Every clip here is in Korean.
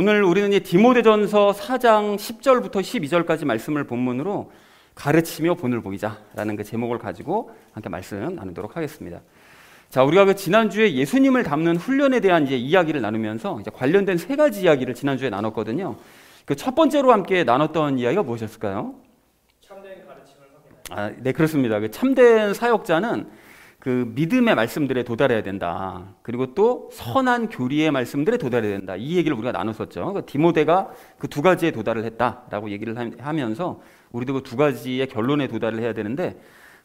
오늘 우리는 이 디모데전서 4장 10절부터 12절까지 말씀을 본문으로 가르치며 본을 보이자라는 그 제목을 가지고 함께 말씀 나누도록 하겠습니다. 자, 우리가 그 지난주에 예수님을 닮는 훈련에 대한 이제 이야기를 나누면서 이제 관련된 세 가지 이야기를 지난주에 나눴거든요. 그 첫 번째로 함께 나눴던 이야기가 무엇이었을까요? 참된 가르침을 확인하자. 네, 그렇습니다. 그 참된 사역자는 그 믿음의 말씀들에 도달해야 된다. 그리고 또 선한 교리의 말씀들에 도달해야 된다. 이 얘기를 우리가 나눴었죠. 그 디모데가 그 두 가지에 도달을 했다라고 얘기를 하면서 우리도 그 두 가지의 결론에 도달을 해야 되는데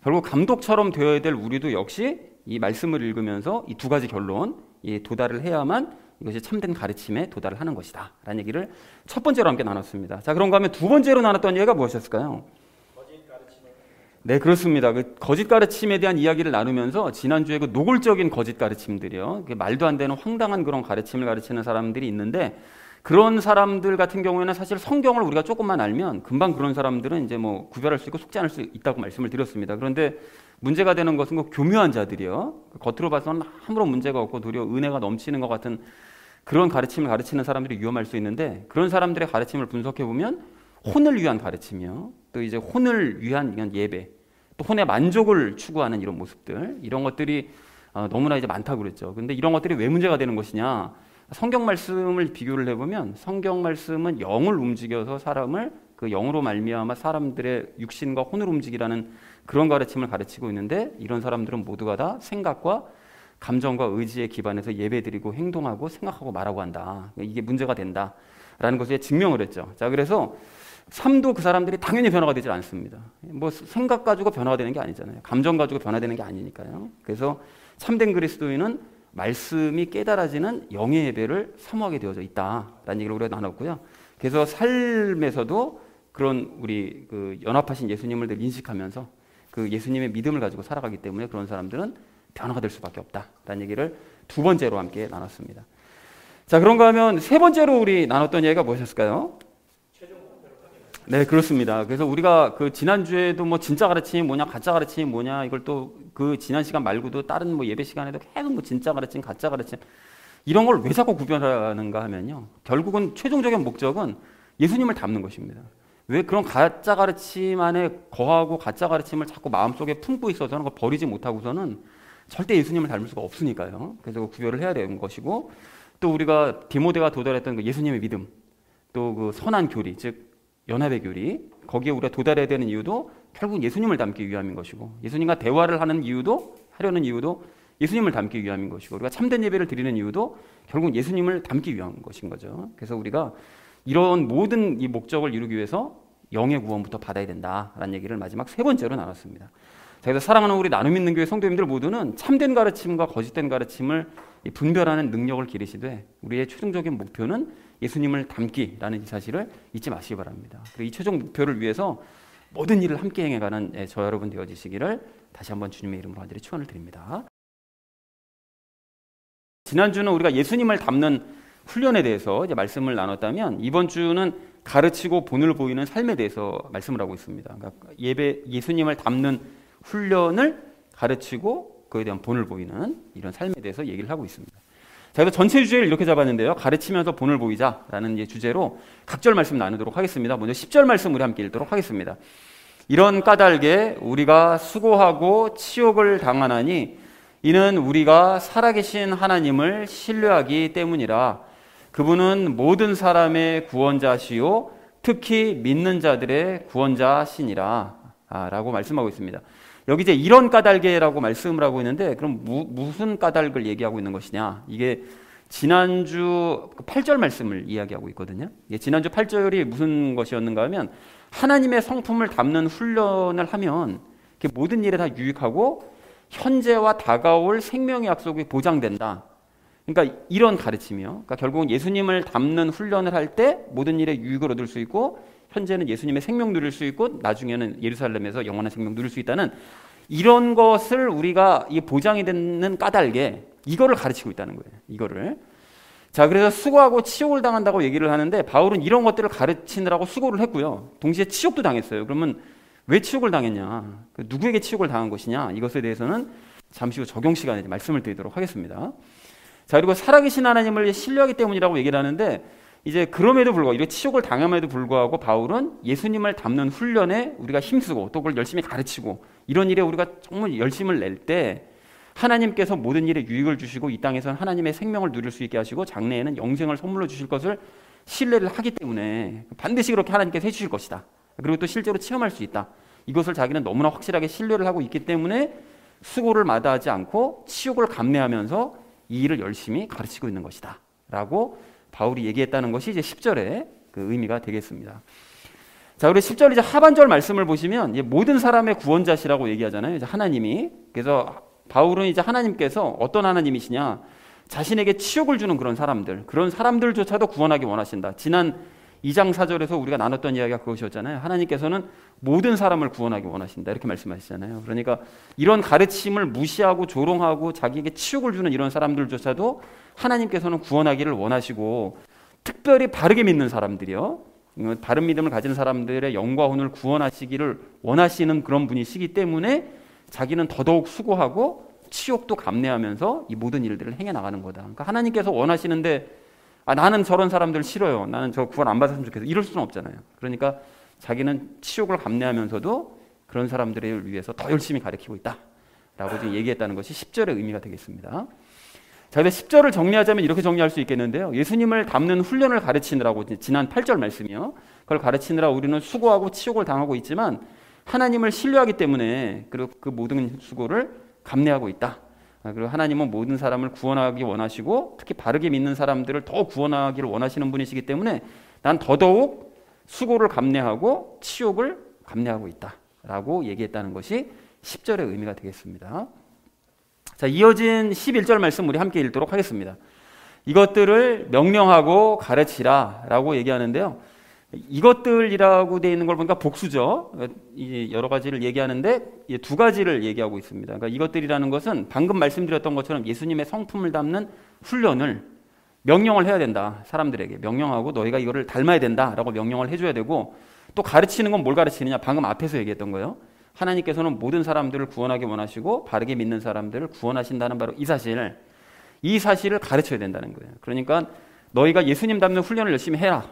결국 감독처럼 되어야 될 우리도 역시 이 말씀을 읽으면서 이 두 가지 결론, 이 도달을 해야만 이것이 참된 가르침에 도달을 하는 것이다 라는 얘기를 첫 번째로 함께 나눴습니다. 자, 그런가 하면 두 번째로 나눴던 이야기가 무엇이었을까요? 거짓 가르침을. 네, 그렇습니다. 그 거짓 가르침에 대한 이야기를 나누면서 지난주에 그 노골적인 거짓 가르침들이요, 말도 안 되는 황당한 그런 가르침을 가르치는 사람들이 있는데 그런 사람들 같은 경우에는 사실 성경을 우리가 조금만 알면 금방 그런 사람들은 이제 뭐 구별할 수 있고 속지 않을 수 있다고 말씀을 드렸습니다. 그런데 문제가 되는 것은 그 교묘한 자들이요, 겉으로 봐서는 아무런 문제가 없고 도리어 은혜가 넘치는 것 같은 그런 가르침을 가르치는 사람들이 위험할 수 있는데 그런 사람들의 가르침을 분석해 보면 혼을 위한 가르침이요, 또 이제 혼을 위한 예배, 또 혼의 만족을 추구하는 이런 모습들, 이런 것들이 너무나 이제 많다고 그랬죠. 근데 이런 것들이 왜 문제가 되는 것이냐? 성경 말씀을 비교를 해보면 성경 말씀은 영을 움직여서 사람을 그 영으로 말미암아 사람들의 육신과 혼을 움직이라는 그런 가르침을 가르치고 있는데 이런 사람들은 모두가 다 생각과 감정과 의지에 기반해서 예배드리고 행동하고 생각하고 말하고 한다. 이게 문제가 된다라는 것에 증명을 했죠. 자, 그래서 삶도 그 사람들이 당연히 변화가 되질 않습니다. 뭐 생각 가지고 변화가 되는 게 아니잖아요. 감정 가지고 변화되는 게 아니니까요. 그래서 참된 그리스도인은 말씀이 깨달아지는 영의 예배를 사모하게 되어져 있다라는 얘기를 우리가 나눴고요. 그래서 삶에서도 그런 우리 그 연합하신 예수님을 늘 인식하면서 그 예수님의 믿음을 가지고 살아가기 때문에 그런 사람들은 변화가 될 수밖에 없다라는 얘기를 두 번째로 함께 나눴습니다. 자, 그런가 하면 세 번째로 우리 나눴던 얘기가 무엇이었을까요? 네, 그렇습니다. 그래서 우리가 그 지난주에도 뭐 진짜 가르침이 뭐냐, 가짜 가르침이 뭐냐, 이걸 또 그 지난 시간 말고도 다른 뭐 예배 시간에도 계속 뭐 진짜 가르침, 가짜 가르침 이런 걸 왜 자꾸 구별하는가 하면요, 결국은 최종적인 목적은 예수님을 닮는 것입니다. 왜 그런 가짜 가르침 안에 거하고 가짜 가르침을 자꾸 마음속에 품고 있어서는 그걸 버리지 못하고서는 절대 예수님을 닮을 수가 없으니까요. 그래서 구별을 해야 되는 것이고, 또 우리가 디모데가 도달했던 그 예수님의 믿음, 또 그 선한 교리, 즉 연합의 교리, 거기에 우리가 도달해야 되는 이유도 결국 예수님을 닮기 위함인 것이고, 예수님과 대화를 하는 이유도, 하려는 이유도 예수님을 닮기 위함인 것이고, 우리가 참된 예배를 드리는 이유도 결국 예수님을 닮기 위한 것인 거죠. 그래서 우리가 이런 모든 이 목적을 이루기 위해서 영의 구원부터 받아야 된다라는 얘기를 마지막 세 번째로 나눴습니다. 자, 그래서 사랑하는 우리 나눔 있는 교회 성도님들 모두는 참된 가르침과 거짓된 가르침을 분별하는 능력을 기르시되 우리의 최종적인 목표는 예수님을 닮기라는 이 사실을 잊지 마시기 바랍니다. 그리고 이 최종 목표를 위해서 모든 일을 함께 행해가는 저 여러분 되어지시기를 다시 한번 주님의 이름으로 간절히 축원을 드립니다. 지난주는 우리가 예수님을 닮는 훈련에 대해서 이제 말씀을 나눴다면 이번 주는 가르치고 본을 보이는 삶에 대해서 말씀을 하고 있습니다. 그러니까 예수님을 닮는 훈련을 가르치고 그에 대한 본을 보이는 이런 삶에 대해서 얘기를 하고 있습니다. 자, 그래서 전체 주제를 이렇게 잡았는데요. 가르치면서 본을 보이자라는 주제로 각절 말씀 나누도록 하겠습니다. 먼저 10절 말씀 우리 함께 읽도록 하겠습니다. 이런 까닭에 우리가 수고하고 치욕을 당하나니 이는 우리가 살아계신 하나님을 신뢰하기 때문이라. 그분은 모든 사람의 구원자시요 특히 믿는 자들의 구원자시니라 라고 말씀하고 있습니다. 여기 이제 이런 까닭에라고 말씀을 하고 있는데 그럼 무슨 까닭을 얘기하고 있는 것이냐? 이게 지난주 8절 말씀을 이야기하고 있거든요. 이게 지난주 8절이 무슨 것이었는가 하면 하나님의 성품을 담는 훈련을 하면 모든 일에 다 유익하고 현재와 다가올 생명의 약속이 보장된다. 그러니까 이런 가르침이요. 그러니까 결국은 예수님을 담는 훈련을 할 때 모든 일에 유익을 얻을 수 있고 현재는 예수님의 생명 누릴 수 있고 나중에는 예루살렘에서 영원한 생명 누릴 수 있다는 이런 것을 우리가 이 보장이 되는 까닭에 이거를 가르치고 있다는 거예요. 이거를. 자, 그래서 수고하고 치욕을 당한다고 얘기를 하는데 바울은 이런 것들을 가르치느라고 수고를 했고요. 동시에 치욕도 당했어요. 그러면 왜 치욕을 당했냐? 누구에게 치욕을 당한 것이냐? 이것에 대해서는 잠시 후 적용 시간에 말씀을 드리도록 하겠습니다. 자, 그리고 살아계신 하나님을 신뢰하기 때문이라고 얘기를 하는데 이제 그럼에도 불구하고 이렇게 치욕을 당함에도 불구하고 바울은 예수님을 닮는 훈련에 우리가 힘쓰고 또 그걸 열심히 가르치고 이런 일에 우리가 정말 열심을 낼 때 하나님께서 모든 일에 유익을 주시고 이 땅에서는 하나님의 생명을 누릴 수 있게 하시고 장래에는 영생을 선물로 주실 것을 신뢰를 하기 때문에 반드시 그렇게 하나님께서 해주실 것이다. 그리고 또 실제로 체험할 수 있다. 이것을 자기는 너무나 확실하게 신뢰를 하고 있기 때문에 수고를 마다하지 않고 치욕을 감내하면서 이 일을 열심히 가르치고 있는 것이다 라고 바울이 얘기했다는 것이 이제 10절의 그 의미가 되겠습니다. 자, 우리 10절 이제 하반절 말씀을 보시면 이제 모든 사람의 구원자시라고 얘기하잖아요. 이제 하나님이. 그래서 바울은 이제 하나님께서 어떤 하나님이시냐? 자신에게 치욕을 주는 그런 사람들조차도 구원하기 원하신다. 지난 2장 4절에서 우리가 나눴던 이야기가 그것이었잖아요. 하나님께서는 모든 사람을 구원하기 원하신다. 이렇게 말씀하시잖아요. 그러니까 이런 가르침을 무시하고 조롱하고 자기에게 치욕을 주는 이런 사람들조차도 하나님께서는 구원하기를 원하시고 특별히 바르게 믿는 사람들이요. 바른 믿음을 가진 사람들의 영과 혼을 구원하시기를 원하시는 그런 분이시기 때문에 자기는 더더욱 수고하고 치욕도 감내하면서 이 모든 일들을 행해 나가는 거다. 그러니까 하나님께서 원하시는데 나는 저런 사람들 싫어요. 나는 저 구원 안 받았으면 좋겠어. 이럴 수는 없잖아요. 그러니까 자기는 치욕을 감내하면서도 그런 사람들을 위해서 더 열심히 가르치고 있다 라고 지금 얘기했다는 것이 10절의 의미가 되겠습니다. 자, 근데 10절을 정리하자면 이렇게 정리할 수 있겠는데요. 예수님을 닮는 훈련을 가르치느라고 지난 8절 말씀이요. 그걸 가르치느라 우리는 수고하고 치욕을 당하고 있지만 하나님을 신뢰하기 때문에 그리고 그 모든 수고를 감내하고 있다. 그리고 하나님은 모든 사람을 구원하기 원하시고 특히 바르게 믿는 사람들을 더 구원하기를 원하시는 분이시기 때문에 난 더더욱 수고를 감내하고 치욕을 감내하고 있다 라고 얘기했다는 것이 10절의 의미가 되겠습니다. 자, 이어진 11절 말씀 우리 함께 읽도록 하겠습니다. 이것들을 명령하고 가르치라 라고 얘기하는데요. 이것들이라고 되어 있는 걸 보니까 복수죠. 여러 가지를 얘기하는데 두 가지를 얘기하고 있습니다. 그러니까 이것들이라는 것은 방금 말씀드렸던 것처럼 예수님의 성품을 담는 훈련을 명령을 해야 된다. 사람들에게 명령하고 너희가 이거를 닮아야 된다라고 명령을 해줘야 되고 또 가르치는 건 뭘 가르치느냐? 방금 앞에서 얘기했던 거예요. 하나님께서는 모든 사람들을 구원하기 원하시고 바르게 믿는 사람들을 구원하신다는 바로 이 사실을 가르쳐야 된다는 거예요. 그러니까 너희가 예수님 닮는 훈련을 열심히 해라.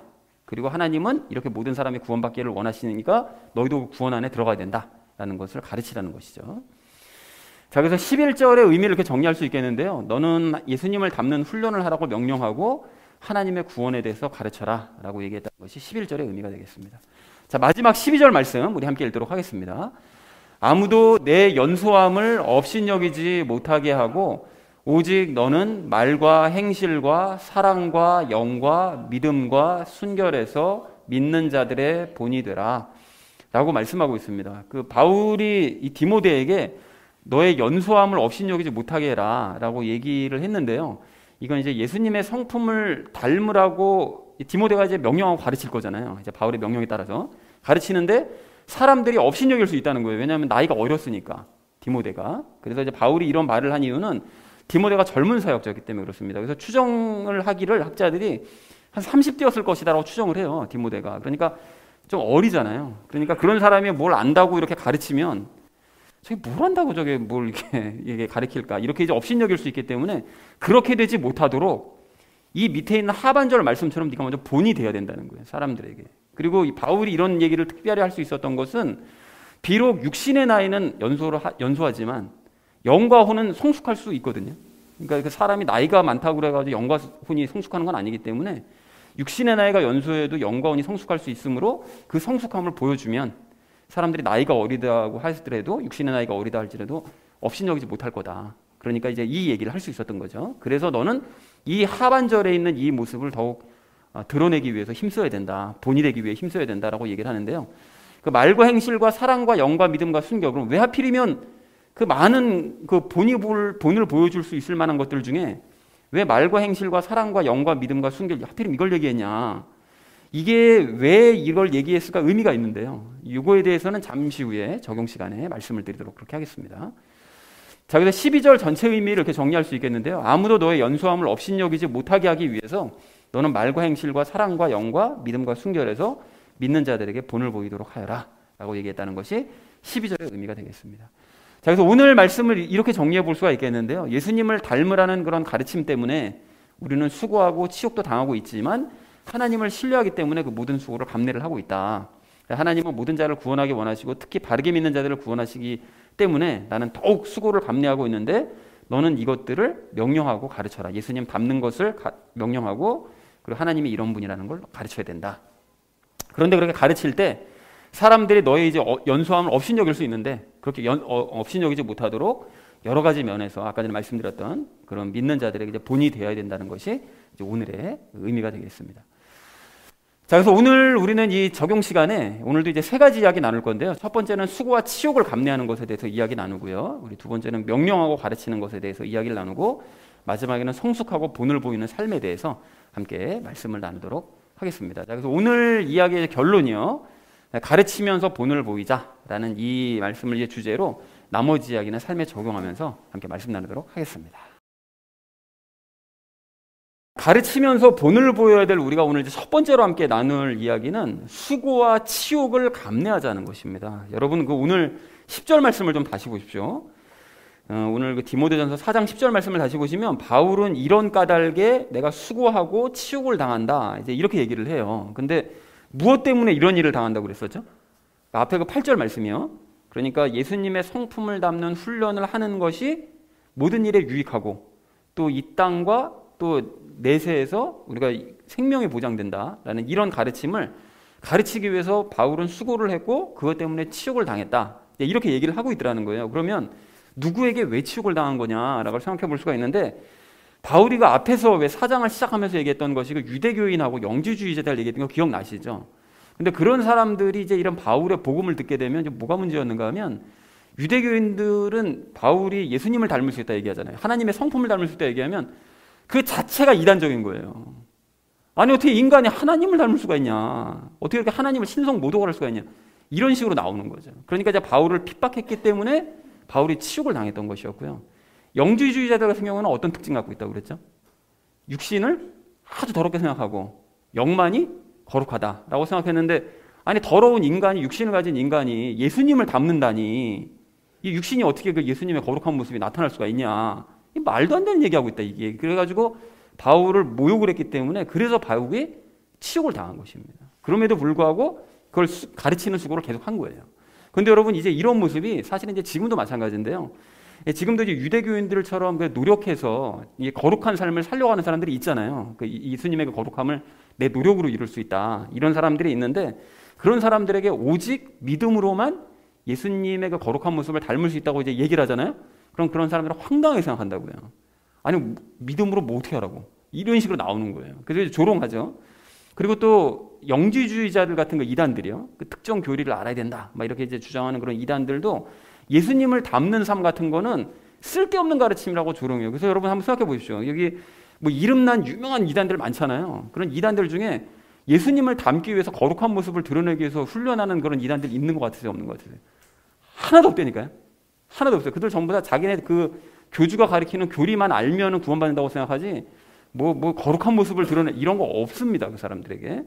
그리고 하나님은 이렇게 모든 사람이 구원받기를 원하시니까 너희도 구원 안에 들어가야 된다라는 것을 가르치라는 것이죠. 자, 그래서 11절의 의미를 이렇게 정리할 수 있겠는데요. 너는 예수님을 닮는 훈련을 하라고 명령하고 하나님의 구원에 대해서 가르쳐라 라고 얘기했다는 것이 11절의 의미가 되겠습니다. 자, 마지막 12절 말씀 우리 함께 읽도록 하겠습니다. 아무도 내 연소함을 업신여기지 못하게 하고 오직 너는 말과 행실과 사랑과 영과 믿음과 순결에서 믿는 자들의 본이 되라 라고 말씀하고 있습니다. 그 바울이 이 디모데에게 너의 연소함을 업신여기지 못하게 해라 라고 얘기를 했는데요. 이건 이제 예수님의 성품을 닮으라고 디모데가 이제 명령하고 가르칠 거잖아요. 이제 바울의 명령에 따라서 가르치는데 사람들이 업신여길 수 있다는 거예요. 왜냐하면 나이가 어렸으니까 디모데가. 그래서 이제 바울이 이런 말을 한 이유는 디모데가 젊은 사역자이기 때문에 그렇습니다. 그래서 추정을 하기를 학자들이 한 30대였을 것이다라고 추정을 해요. 디모데가. 그러니까 좀 어리잖아요. 그러니까 그런 사람이 뭘 안다고 이렇게 가르치면 저게 뭘 안다고 저게 뭘 이게 가르칠까? 이렇게 이제 업신여길 수 있기 때문에 그렇게 되지 못하도록 이 밑에 있는 하반절 말씀처럼 네가 먼저 본이 되어야 된다는 거예요. 사람들에게. 그리고 이 바울이 이런 얘기를 특별히 할 수 있었던 것은 비록 육신의 나이는 연소하지만 영과 혼은 성숙할 수 있거든요. 그러니까 그 사람이 나이가 많다고 그래가지고 영과 혼이 성숙하는 건 아니기 때문에 육신의 나이가 연소해도 영과 혼이 성숙할 수 있으므로 그 성숙함을 보여주면 사람들이 나이가 어리다고 하더라도 육신의 나이가 어리다 할지라도 업신여기지 못할 거다. 그러니까 이제 이 얘기를 할 수 있었던 거죠. 그래서 너는 이 하반절에 있는 이 모습을 더욱 드러내기 위해서 힘써야 된다. 본이 되기 위해 힘써야 된다라고 얘기를 하는데요. 그 말과 행실과 사랑과 영과 믿음과 순결. 그럼 왜 하필이면 그 많은 그 본을 보여줄 수 있을 만한 것들 중에 왜 말과 행실과 사랑과 영과 믿음과 순결 하필이면 이걸 얘기했냐? 이게 왜 이걸 얘기했을까 의미가 있는데요. 이거에 대해서는 잠시 후에 적용 시간에 말씀을 드리도록 그렇게 하겠습니다. 자, 그래서 12절 전체 의미를 이렇게 정리할 수 있겠는데요. 아무도 너의 연소함을 업신여기지 못하게 하기 위해서 너는 말과 행실과 사랑과 영과 믿음과 순결에서 믿는 자들에게 본을 보이도록 하여라 라고 얘기했다는 것이 12절의 의미가 되겠습니다. 자, 그래서 오늘 말씀을 이렇게 정리해 볼 수가 있겠는데요. 예수님을 닮으라는 그런 가르침 때문에 우리는 수고하고 치욕도 당하고 있지만 하나님을 신뢰하기 때문에 그 모든 수고를 감내를 하고 있다. 하나님은 모든 자를 구원하기 원하시고 특히 바르게 믿는 자들을 구원하시기 때문에 나는 더욱 수고를 감내하고 있는데 너는 이것들을 명령하고 가르쳐라. 예수님 닮는 것을 명령하고 그리고 하나님이 이런 분이라는 걸 가르쳐야 된다. 그런데 그렇게 가르칠 때 사람들이 너의 이제 연소함을 업신여길 수 있는데 그렇게 업신여기지 못하도록 여러 가지 면에서 아까 전에 말씀드렸던 그런 믿는 자들에게 이제 본이 되어야 된다는 것이 이제 오늘의 의미가 되겠습니다. 자, 그래서 오늘 우리는 이 적용 시간에 오늘도 이제 세 가지 이야기 나눌 건데요. 첫 번째는 수고와 치욕을 감내하는 것에 대해서 이야기 나누고요. 우리 두 번째는 명령하고 가르치는 것에 대해서 이야기를 나누고 마지막에는 성숙하고 본을 보이는 삶에 대해서 함께 말씀을 나누도록 하겠습니다. 자, 그래서 오늘 이야기의 결론이요. 가르치면서 본을 보이자라는 이 말씀을 이제 주제로 나머지 이야기는 삶에 적용하면서 함께 말씀 나누도록 하겠습니다. 가르치면서 본을 보여야 될 우리가 오늘 이제 첫 번째로 함께 나눌 이야기는 수고와 치욕을 감내하자는 것입니다. 여러분 그 오늘 10절 말씀을 좀 다시 보십시오. 오늘 그 디모데전서 4장 10절 말씀을 다시 보시면 바울은 이런 까닭에 내가 수고하고 치욕을 당한다. 이제 이렇게 얘기를 해요. 근데 무엇 때문에 이런 일을 당한다고 그랬었죠? 앞에 그 8절 말씀이요. 그러니까 예수님의 성품을 담는 훈련을 하는 것이 모든 일에 유익하고 또 이 땅과 또 내세에서 우리가 생명이 보장된다라는 이런 가르침을 가르치기 위해서 바울은 수고를 했고 그것 때문에 치욕을 당했다. 이렇게 얘기를 하고 있더라는 거예요. 그러면 누구에게 왜 치욕을 당한 거냐라고 생각해 볼 수가 있는데 바울이가 앞에서 왜 4장을 시작하면서 얘기했던 것이 그 유대교인하고 영지주의자들 얘기했던 거 기억나시죠? 근데 그런 사람들이 이제 이런 바울의 복음을 듣게 되면 이제 뭐가 문제였는가 하면 유대교인들은 바울이 예수님을 닮을 수 있다 얘기하잖아요. 하나님의 성품을 닮을 수 있다 얘기하면 그 자체가 이단적인 거예요. 아니 어떻게 인간이 하나님을 닮을 수가 있냐? 어떻게 이렇게 하나님을 신성 모독을 할 수가 있냐? 이런 식으로 나오는 거죠. 그러니까 이제 바울을 핍박했기 때문에 바울이 치욕을 당했던 것이었고요. 영지주의자들 같은 경우는 어떤 특징 갖고 있다고 그랬죠? 육신을 아주 더럽게 생각하고 영만이 거룩하다라고 생각했는데 아니 더러운 인간이 육신을 가진 인간이 예수님을 닮는다니 이 육신이 어떻게 그 예수님의 거룩한 모습이 나타날 수가 있냐? 이 말도 안 되는 얘기하고 있다 이게. 그래가지고 바울을 모욕을 했기 때문에 그래서 바울이 치욕을 당한 것입니다. 그럼에도 불구하고 그걸 가르치는 수고를 계속 한 거예요. 그런데 여러분 이제 이런 모습이 사실은 이제 지금도 마찬가지인데요. 지금도 이제 유대교인들처럼 노력해서 이 거룩한 삶을 살려가는 사람들이 있잖아요. 그 예수님의 그 거룩함을 내 노력으로 이룰 수 있다. 이런 사람들이 있는데 그런 사람들에게 오직 믿음으로만 예수님의 그 거룩한 모습을 닮을 수 있다고 이제 얘기를 하잖아요. 그럼 그런 사람들은 황당하게 생각한다고요. 아니 믿음으로 뭐 어떻게 하라고? 이런 식으로 나오는 거예요. 그래서 이제 조롱하죠. 그리고 또 영지주의자들 같은 거 이단들이요. 그 특정 교리를 알아야 된다. 막 이렇게 이제 주장하는 그런 이단들도 예수님을 닮는 삶 같은 거는 쓸데없는 가르침이라고 조롱해요. 그래서 여러분 한번 생각해 보십시오. 여기 뭐 이름난 유명한 이단들 많잖아요. 그런 이단들 중에 예수님을 닮기 위해서 거룩한 모습을 드러내기 위해서 훈련하는 그런 이단들이 있는 것 같으세요? 없는 것 같으세요? 하나도 없다니까요. 하나도 없어요. 그들 전부 다 자기네 그 교주가 가리키는 교리만 알면은 구원받는다고 생각하지 뭐 거룩한 모습을 드러내 이런 거 없습니다. 그 사람들에게.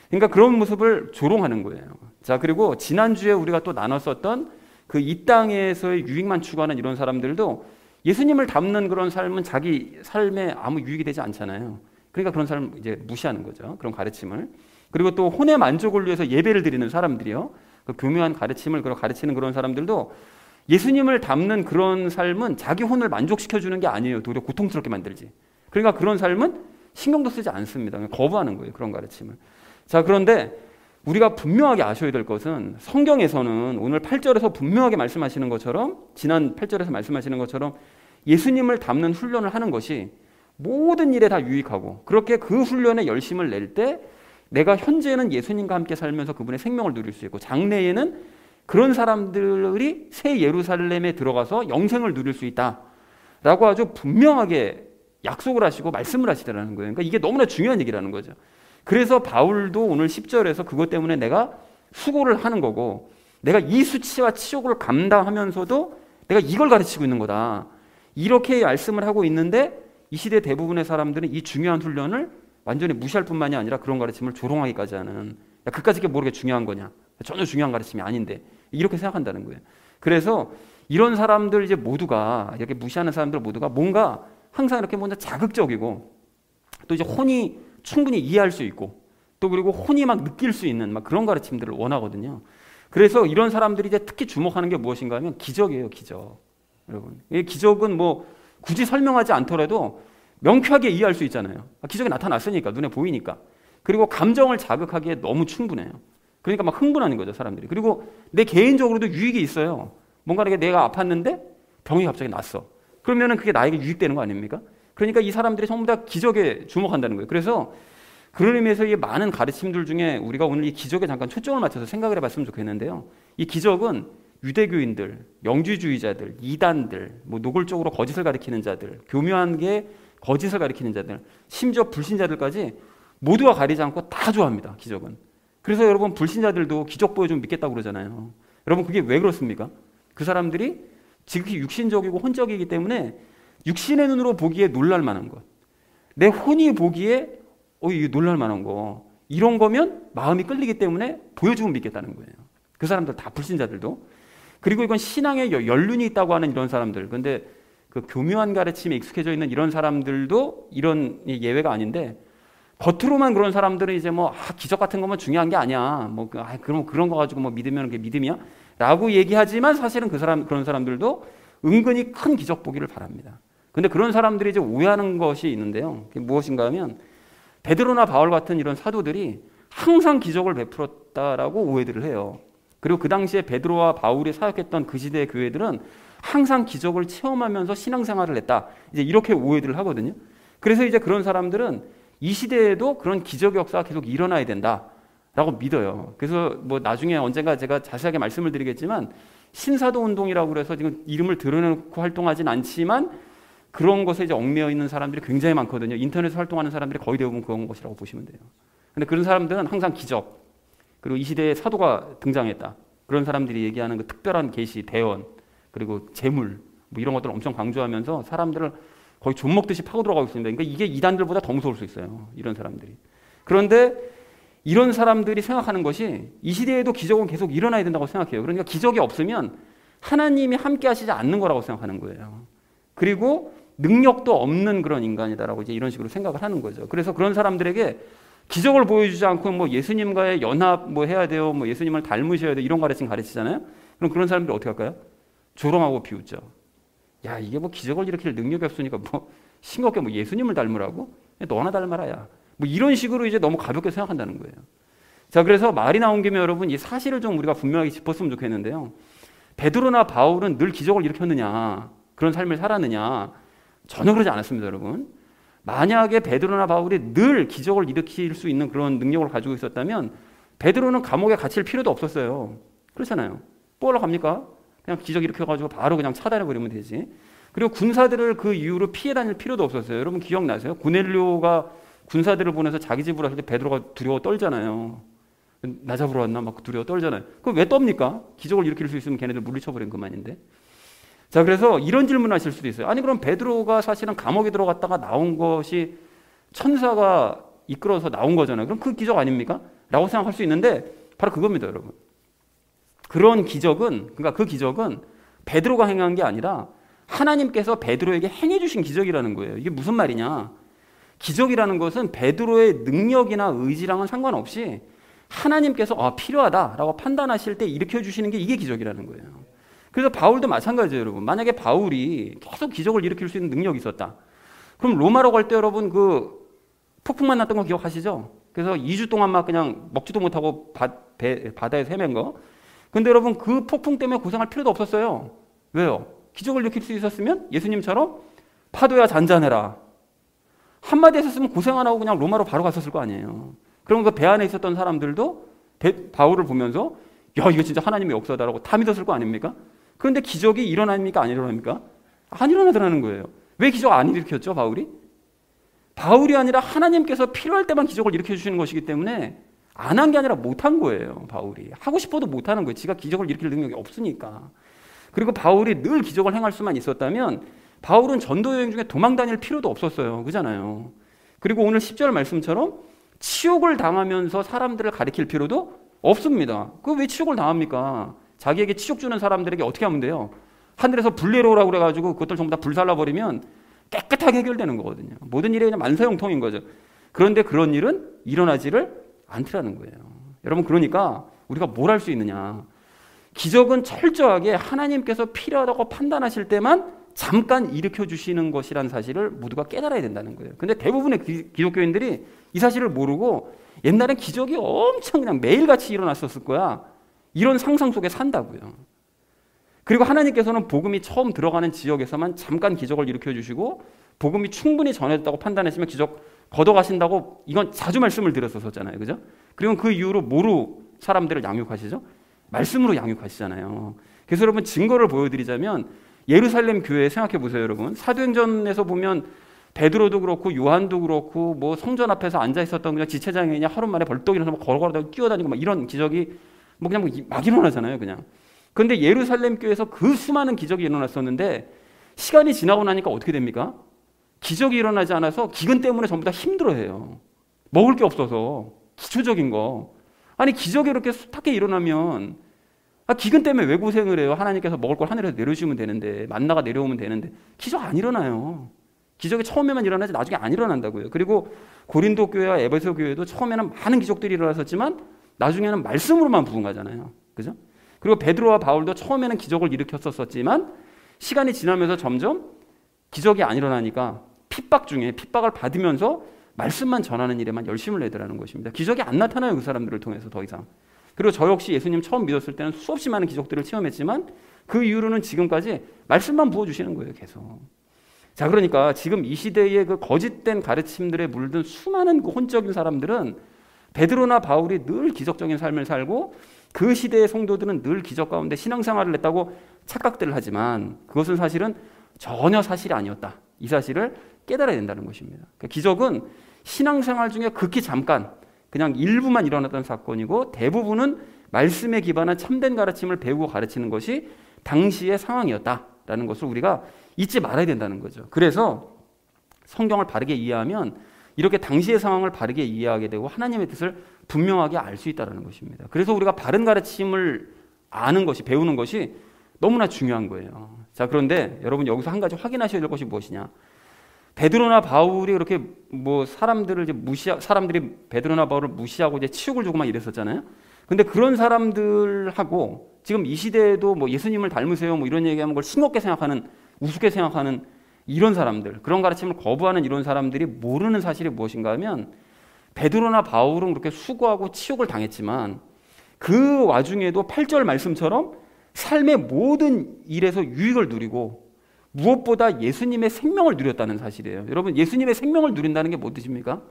그러니까 그런 모습을 조롱하는 거예요. 자, 그리고 지난주에 우리가 또 나눴었던 그 이 땅에서의 유익만 추구하는 이런 사람들도 예수님을 닮는 그런 삶은 자기 삶에 아무 유익이 되지 않잖아요. 그러니까 그런 사람 이제 무시하는 거죠. 그런 가르침을. 그리고 또 혼의 만족을 위해서 예배를 드리는 사람들이요. 그 교묘한 가르침을 가르치는 그런 사람들도 예수님을 닮는 그런 삶은 자기 혼을 만족시켜주는 게 아니에요. 도리어 고통스럽게 만들지. 그러니까 그런 삶은 신경도 쓰지 않습니다. 거부하는 거예요. 그런 가르침을. 자, 그런데 우리가 분명하게 아셔야 될 것은 성경에서는 오늘 8절에서 분명하게 말씀하시는 것처럼 지난 8절에서 말씀하시는 것처럼 예수님을 닮는 훈련을 하는 것이 모든 일에 다 유익하고 그렇게 그 훈련에 열심을 낼 때 내가 현재는 예수님과 함께 살면서 그분의 생명을 누릴 수 있고 장래에는 그런 사람들이 새 예루살렘에 들어가서 영생을 누릴 수 있다라고 아주 분명하게 약속을 하시고 말씀을 하시더라는 거예요. 그러니까 이게 너무나 중요한 얘기라는 거죠. 그래서 바울도 오늘 10절에서 그것 때문에 내가 수고를 하는 거고 내가 이 수치와 치욕을 감당하면서도 내가 이걸 가르치고 있는 거다. 이렇게 말씀을 하고 있는데 이 시대 대부분의 사람들은 이 중요한 훈련을 완전히 무시할 뿐만이 아니라 그런 가르침을 조롱하기까지 하는 야, 그까짓 게 모르게 중요한 거냐. 전혀 중요한 가르침이 아닌데 이렇게 생각한다는 거예요. 그래서 이런 사람들 이제 모두가 이렇게 무시하는 사람들 모두가 뭔가 항상 이렇게 뭔가 자극적이고 또 이제 혼이 충분히 이해할 수 있고 또 그리고 혼이 막 느낄 수 있는 막 그런 가르침들을 원하거든요. 그래서 이런 사람들이 이제 특히 주목하는 게 무엇인가 하면 기적이에요, 기적. 여러분, 이 기적은 뭐 굳이 설명하지 않더라도 명쾌하게 이해할 수 있잖아요. 기적이 나타났으니까, 눈에 보이니까. 그리고 감정을 자극하기에 너무 충분해요. 그러니까 막 흥분하는 거죠, 사람들이. 그리고 내 개인적으로도 유익이 있어요. 뭔가 내가 아팠는데 병이 갑자기 났어. 그러면은 그게 나에게 유익되는 거 아닙니까? 그러니까 이 사람들이 전부 다 기적에 주목한다는 거예요. 그래서 그런 의미에서 이 많은 가르침들 중에 우리가 오늘 이 기적에 잠깐 초점을 맞춰서 생각을 해봤으면 좋겠는데요. 이 기적은 유대교인들, 영주주의자들, 이단들, 뭐 노골적으로 거짓을 가리키는 자들, 교묘한 게 거짓을 가리키는 자들, 심지어 불신자들까지 모두가 가리지 않고 다 좋아합니다. 기적은. 그래서 여러분 불신자들도 기적 보여주면 믿겠다고 그러잖아요. 여러분 그게 왜 그렇습니까? 그 사람들이 지극히 육신적이고 혼적이기 때문에 육신의 눈으로 보기에 놀랄 만한 것, 내 혼이 보기에 이게 놀랄 만한 거, 이런 거면 마음이 끌리기 때문에 보여주면 믿겠다는 거예요. 그 사람들 다 불신자들도. 그리고 이건 신앙에 연륜이 있다고 하는 이런 사람들, 근데 그 교묘한 가르침에 익숙해져 있는 이런 사람들도 이런 예외가 아닌데, 겉으로만 그런 사람들은 이제 뭐 기적 같은 거면 중요한 게 아니야, 뭐 그럼 그런 거 가지고 뭐 믿으면 그게 믿음이야? 라고 얘기하지만 사실은 그런 사람들도 은근히 큰 기적 보기를 바랍니다. 근데 그런 사람들이 이제 오해하는 것이 있는데요. 그게 무엇인가 하면 베드로나 바울 같은 이런 사도들이 항상 기적을 베풀었다라고 오해들을 해요. 그리고 그 당시에 베드로와 바울이 사역했던 그 시대의 교회들은 항상 기적을 체험하면서 신앙생활을 했다. 이제 이렇게 오해들을 하거든요. 그래서 이제 그런 사람들은 이 시대에도 그런 기적의 역사가 계속 일어나야 된다라고 믿어요. 그래서 뭐 나중에 언젠가 제가 자세하게 말씀을 드리겠지만 신사도 운동이라고 그래서 지금 이름을 드러내놓고 활동하진 않지만 그런 것에 이제 얽매여 있는 사람들이 굉장히 많거든요. 인터넷에서 활동하는 사람들이 거의 대부분 그런 것이라고 보시면 돼요. 근데 그런 사람들은 항상 기적, 그리고 이 시대에 사도가 등장했다, 그런 사람들이 얘기하는 그 특별한 계시, 대언, 그리고 재물, 뭐 이런 것들을 엄청 강조하면서 사람들을 거의 좀 먹듯이 파고 들어가고 있습니다. 그러니까 이게 이단들보다 더 무서울 수 있어요, 이런 사람들이. 그런데 이런 사람들이 생각하는 것이 이 시대에도 기적은 계속 일어나야 된다고 생각해요. 그러니까 기적이 없으면 하나님이 함께 하시지 않는 거라고 생각하는 거예요. 그리고 능력도 없는 그런 인간이다라고 이제 이런 식으로 생각을 하는 거죠. 그래서 그런 사람들에게 기적을 보여주지 않고 뭐 예수님과의 연합 뭐 해야 돼요, 뭐 예수님을 닮으셔야 돼요, 이런 가르침 가르치잖아요. 그럼 그런 사람들이 어떻게 할까요? 조롱하고 비웃죠. 야, 이게 뭐 기적을 일으킬 능력이 없으니까 뭐 싱겁게 뭐 예수님을 닮으라고? 너나 닮아라야. 뭐 이런 식으로 이제 너무 가볍게 생각한다는 거예요. 자, 그래서 말이 나온 김에 여러분 이 사실을 좀 우리가 분명하게 짚었으면 좋겠는데요. 베드로나 바울은 늘 기적을 일으켰느냐, 그런 삶을 살았느냐? 전혀 그러지 않았습니다, 여러분. 만약에 베드로나 바울이 늘 기적을 일으킬 수 있는 그런 능력을 가지고 있었다면 베드로는 감옥에 갇힐 필요도 없었어요. 그렇잖아요. 뭐하러 갑니까? 그냥 기적 일으켜가지고 바로 그냥 차단해버리면 되지. 그리고 군사들을 그 이후로 피해 다닐 필요도 없었어요. 여러분 기억나세요? 고넬료가 군사들을 보내서 자기 집으로 왔을 때 베드로가 두려워 떨잖아요. 나 잡으러 왔나? 막 두려워 떨잖아요. 그럼 왜 떱니까? 기적을 일으킬 수 있으면 걔네들 물리쳐버린 그만인데. 자, 그래서 이런 질문을 하실 수도 있어요. 아니 그럼 베드로가 사실은 감옥에 들어갔다가 나온 것이 천사가 이끌어서 나온 거잖아요. 그럼 그 기적 아닙니까? 라고 생각할 수 있는데 바로 그겁니다, 여러분. 그런 기적은, 그러니까 그 기적은 베드로가 행한 게 아니라 하나님께서 베드로에게 행해 주신 기적이라는 거예요. 이게 무슨 말이냐? 기적이라는 것은 베드로의 능력이나 의지랑은 상관없이 하나님께서 필요하다라고 판단하실 때 일으켜 주시는 게 이게 기적이라는 거예요. 그래서 바울도 마찬가지예요, 여러분. 만약에 바울이 계속 기적을 일으킬 수 있는 능력이 있었다. 그럼 로마로 갈 때 여러분 그 폭풍만 났던 거 기억하시죠? 그래서 2주 동안 막 그냥 먹지도 못하고 바다에서 헤맨 거. 근데 여러분 그 폭풍 때문에 고생할 필요도 없었어요. 왜요? 기적을 일으킬 수 있었으면 예수님처럼 파도야 잔잔해라. 한마디 했었으면 고생 안 하고 그냥 로마로 바로 갔었을 거 아니에요. 그럼 그 배 안에 있었던 사람들도 바울을 보면서 야, 이거 진짜 하나님의 역사다라고 다 믿었을 거 아닙니까? 그런데 기적이 일어납니까? 안 일어납니까? 안 일어나더라는 거예요. 왜 기적 안 일으켰죠, 바울이? 바울이 아니라 하나님께서 필요할 때만 기적을 일으켜 주시는 것이기 때문에 안 한 게 아니라 못한 거예요, 바울이. 하고 싶어도 못하는 거예요. 지가 기적을 일으킬 능력이 없으니까. 그리고 바울이 늘 기적을 행할 수만 있었다면 바울은 전도 여행 중에 도망 다닐 필요도 없었어요. 그잖아요. 그리고 오늘 10절 말씀처럼 치욕을 당하면서 사람들을 가리킬 필요도 없습니다. 그 왜 치욕을 당합니까? 자기에게 치욕 주는 사람들에게 어떻게 하면 돼요? 하늘에서 불 내려오라고 그래가지고 그것들 전부 다 불살라버리면 깨끗하게 해결되는 거거든요. 모든 일이 그냥 만사형통인 거죠. 그런데 그런 일은 일어나지를 않더라는 거예요. 여러분, 그러니까 우리가 뭘 할 수 있느냐? 기적은 철저하게 하나님께서 필요하다고 판단하실 때만 잠깐 일으켜 주시는 것이라는 사실을 모두가 깨달아야 된다는 거예요. 근데 대부분의 기독교인들이 이 사실을 모르고 옛날엔 기적이 엄청 그냥 매일같이 일어났었을 거야. 이런 상상 속에 산다고요. 그리고 하나님께서는 복음이 처음 들어가는 지역에서만 잠깐 기적을 일으켜 주시고 복음이 충분히 전해졌다고 판단하시면 기적 걷어가신다고 이건 자주 말씀을 드렸었잖아요. 그죠? 그리고 그 이후로 뭐로 사람들을 양육하시죠? 말씀으로 양육하시잖아요. 그래서 여러분 증거를 보여드리자면 예루살렘 교회 생각해 보세요, 여러분. 사도행전에서 보면 베드로도 그렇고 요한도 그렇고 뭐 성전 앞에서 앉아 있었던 그냥 지체장이 그냥 하루 만에 벌떡 일어나서 걸어가다가 뛰어다니고 막 이런 기적이 뭐 그냥 막 일어나잖아요, 그냥. 그런데 예루살렘 교회에서 그 수많은 기적이 일어났었는데 시간이 지나고 나니까 어떻게 됩니까? 기적이 일어나지 않아서 기근 때문에 전부 다 힘들어해요. 먹을 게 없어서 기초적인 거. 아니 기적이 이렇게 숱하게 일어나면 기근 때문에 왜 고생을 해요? 하나님께서 먹을 걸 하늘에서 내려주시면 되는데 만나가 내려오면 되는데 기적 안 일어나요. 기적이 처음에만 일어나지 나중에 안 일어난다고요. 그리고 고린도 교회와 에베소 교회도 처음에는 많은 기적들이 일어났었지만 나중에는 말씀으로만 부흥하잖아요. 그죠? 그리고 베드로와 바울도 처음에는 기적을 일으켰었지만 시간이 지나면서 점점 기적이 안 일어나니까 핍박 중에 핍박을 받으면서 말씀만 전하는 일에만 열심을 내더라는 것입니다. 기적이 안 나타나요, 그 사람들을 통해서 더 이상. 그리고 저 역시 예수님 처음 믿었을 때는 수없이 많은 기적들을 체험했지만 그 이후로는 지금까지 말씀만 부어주시는 거예요, 계속. 자, 그러니까 지금 이 시대의 그 거짓된 가르침들에 물든 수많은 그 혼적인 사람들은 베드로나 바울이 늘 기적적인 삶을 살고 그 시대의 성도들은 늘 기적 가운데 신앙생활을 했다고 착각들을 하지만 그것은 사실은 전혀 사실이 아니었다. 이 사실을 깨달아야 된다는 것입니다. 그러니까 기적은 신앙생활 중에 극히 잠깐 그냥 일부만 일어났던 사건이고 대부분은 말씀에 기반한 참된 가르침을 배우고 가르치는 것이 당시의 상황이었다라는 것을 우리가 잊지 말아야 된다는 거죠. 그래서 성경을 바르게 이해하면 이렇게 당시의 상황을 바르게 이해하게 되고 하나님의 뜻을 분명하게 알 수 있다는 것입니다. 그래서 우리가 바른 가르침을 아는 것이, 배우는 것이 너무나 중요한 거예요. 자, 그런데 여러분 여기서 한 가지 확인하셔야 될 것이 무엇이냐? 베드로나 바울이 그렇게 뭐 사람들이 베드로나 바울을 무시하고 이제 치욕을 주고만 이랬었잖아요. 근데 그런 사람들하고 지금 이 시대에도 뭐 예수님을 닮으세요 뭐 이런 얘기하면 그걸 싱겁게 생각하는, 우습게 생각하는 이런 사람들, 그런 가르침을 거부하는 이런 사람들이 모르는 사실이 무엇인가 하면 베드로나 바울은 그렇게 수고하고 치욕을 당했지만 그 와중에도 8절 말씀처럼 삶의 모든 일에서 유익을 누리고 무엇보다 예수님의 생명을 누렸다는 사실이에요. 여러분, 예수님의 생명을 누린다는 게 뭐 뜻입니까?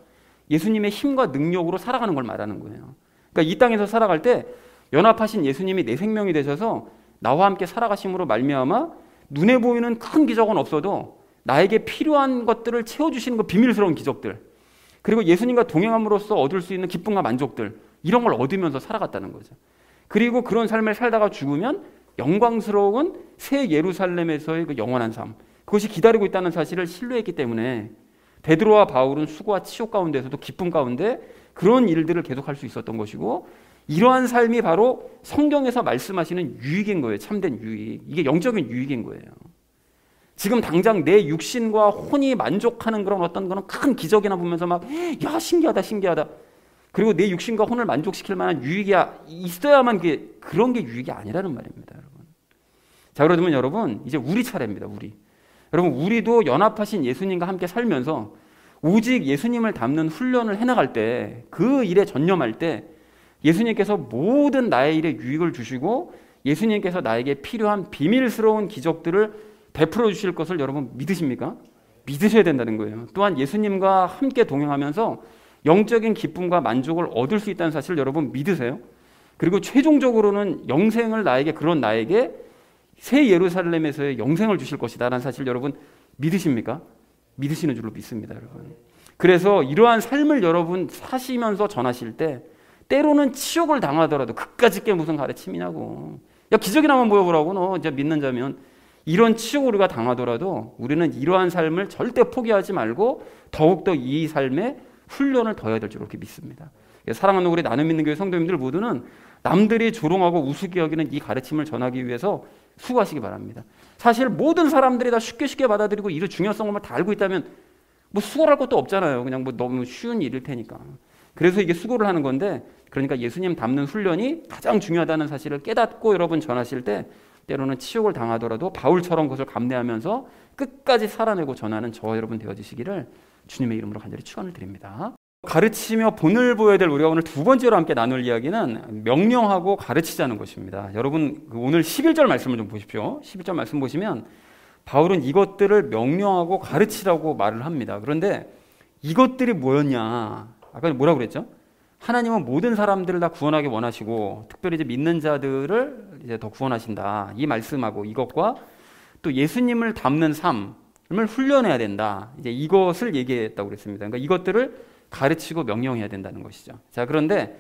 예수님의 힘과 능력으로 살아가는 걸 말하는 거예요. 그러니까 이 땅에서 살아갈 때 연합하신 예수님이 내 생명이 되셔서 나와 함께 살아가심으로 말미암아 눈에 보이는 큰 기적은 없어도 나에게 필요한 것들을 채워주시는 그 비밀스러운 기적들, 그리고 예수님과 동행함으로써 얻을 수 있는 기쁨과 만족들, 이런 걸 얻으면서 살아갔다는 거죠. 그리고 그런 삶을 살다가 죽으면 영광스러운 새 예루살렘에서의 그 영원한 삶, 그것이 기다리고 있다는 사실을 신뢰했기 때문에 베드로와 바울은 수고와 치욕 가운데서도 기쁨 가운데 그런 일들을 계속할 수 있었던 것이고, 이러한 삶이 바로 성경에서 말씀하시는 유익인 거예요. 참된 유익. 이게 영적인 유익인 거예요. 지금 당장 내 육신과 혼이 만족하는 그런 어떤 거는 큰 기적이나 보면서 막 야 신기하다 신기하다, 그리고 내 육신과 혼을 만족시킬 만한 유익이 있어야만 그런 게 유익이 아니라는 말입니다, 여러분. 자, 그러면 여러분 이제 우리 차례입니다. 여러분, 우리도 연합하신 예수님과 함께 살면서 오직 예수님을 닮는 훈련을 해나갈 때, 그 일에 전념할 때 예수님께서 모든 나의 일에 유익을 주시고 예수님께서 나에게 필요한 비밀스러운 기적들을 베풀어 주실 것을 여러분 믿으십니까? 믿으셔야 된다는 거예요. 또한 예수님과 함께 동행하면서 영적인 기쁨과 만족을 얻을 수 있다는 사실을 여러분 믿으세요? 그리고 최종적으로는 영생을 나에게 새 예루살렘에서의 영생을 주실 것이다라는 사실을 여러분 믿으십니까? 믿으시는 줄로 믿습니다, 여러분. 그래서 이러한 삶을 여러분 사시면서 전하실 때 때로는 치욕을 당하더라도 그까짓 게 무슨 가르침이냐고. 야, 기적이나만 보여보라고 너 이제 믿는 자면. 이런 치욕을 우리가 당하더라도 우리는 이러한 삶을 절대 포기하지 말고 더욱더 이 삶에 훈련을 더 해야 될 줄 그렇게 믿습니다. 사랑하는 우리 나눔 있는 교회 성도님들 모두는 남들이 조롱하고 우습게 여기는 이 가르침을 전하기 위해서 수고하시기 바랍니다. 사실 모든 사람들이 다 쉽게 받아들이고 이의 중요성을 다 알고 있다면 뭐 수고할 것도 없잖아요. 그냥 뭐 너무 쉬운 일일 테니까. 그래서 이게 수고를 하는 건데, 그러니까 예수님 닮는 훈련이 가장 중요하다는 사실을 깨닫고 여러분 전하실 때 때로는 치욕을 당하더라도 바울처럼 그것을 감내하면서 끝까지 살아내고 전하는 저와 여러분 되어지시기를 주님의 이름으로 간절히 축원을 드립니다. 가르치며 본을 보여야 될 우리가 오늘 두 번째로 함께 나눌 이야기는 명령하고 가르치자는 것입니다. 여러분 오늘 11절 말씀을 좀 보십시오. 11절 말씀 보시면 바울은 이것들을 명령하고 가르치라고 말을 합니다. 그런데 이것들이 뭐였냐? 아까 뭐라고 그랬죠? 하나님은 모든 사람들을 다 구원하기 원하시고 특별히 이제 믿는 자들을 이제 더 구원하신다. 이 말씀하고 이것과 또 예수님을 닮는 삶을 훈련해야 된다. 이제 이것을 얘기했다고 그랬습니다. 그러니까 이것들을 가르치고 명령해야 된다는 것이죠. 자, 그런데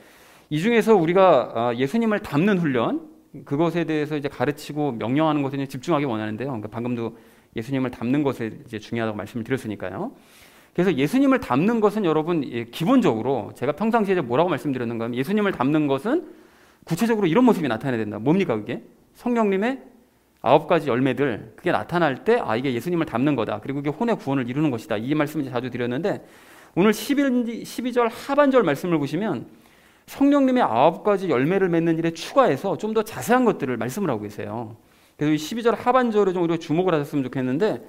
이 중에서 우리가 예수님을 닮는 훈련, 그것에 대해서 이제 가르치고 명령하는 것에 집중하기 원하는데요. 그러니까 방금도 예수님을 닮는 것에 이제 중요하다고 말씀을 드렸으니까요. 그래서 예수님을 닮는 것은 여러분 기본적으로 제가 평상시에 뭐라고 말씀드렸는가 하면 예수님을 닮는 것은 구체적으로 이런 모습이 나타나야 된다. 뭡니까 그게? 성령님의 9가지 열매들, 그게 나타날 때 이게 예수님을 닮는 거다. 그리고 이게 혼의 구원을 이루는 것이다. 이 말씀을 자주 드렸는데 오늘 12절 하반절 말씀을 보시면 성령님의 9가지 열매를 맺는 일에 추가해서 좀 더 자세한 것들을 말씀을 하고 계세요. 그래서 이 12절 하반절에 좀 우리가 주목을 하셨으면 좋겠는데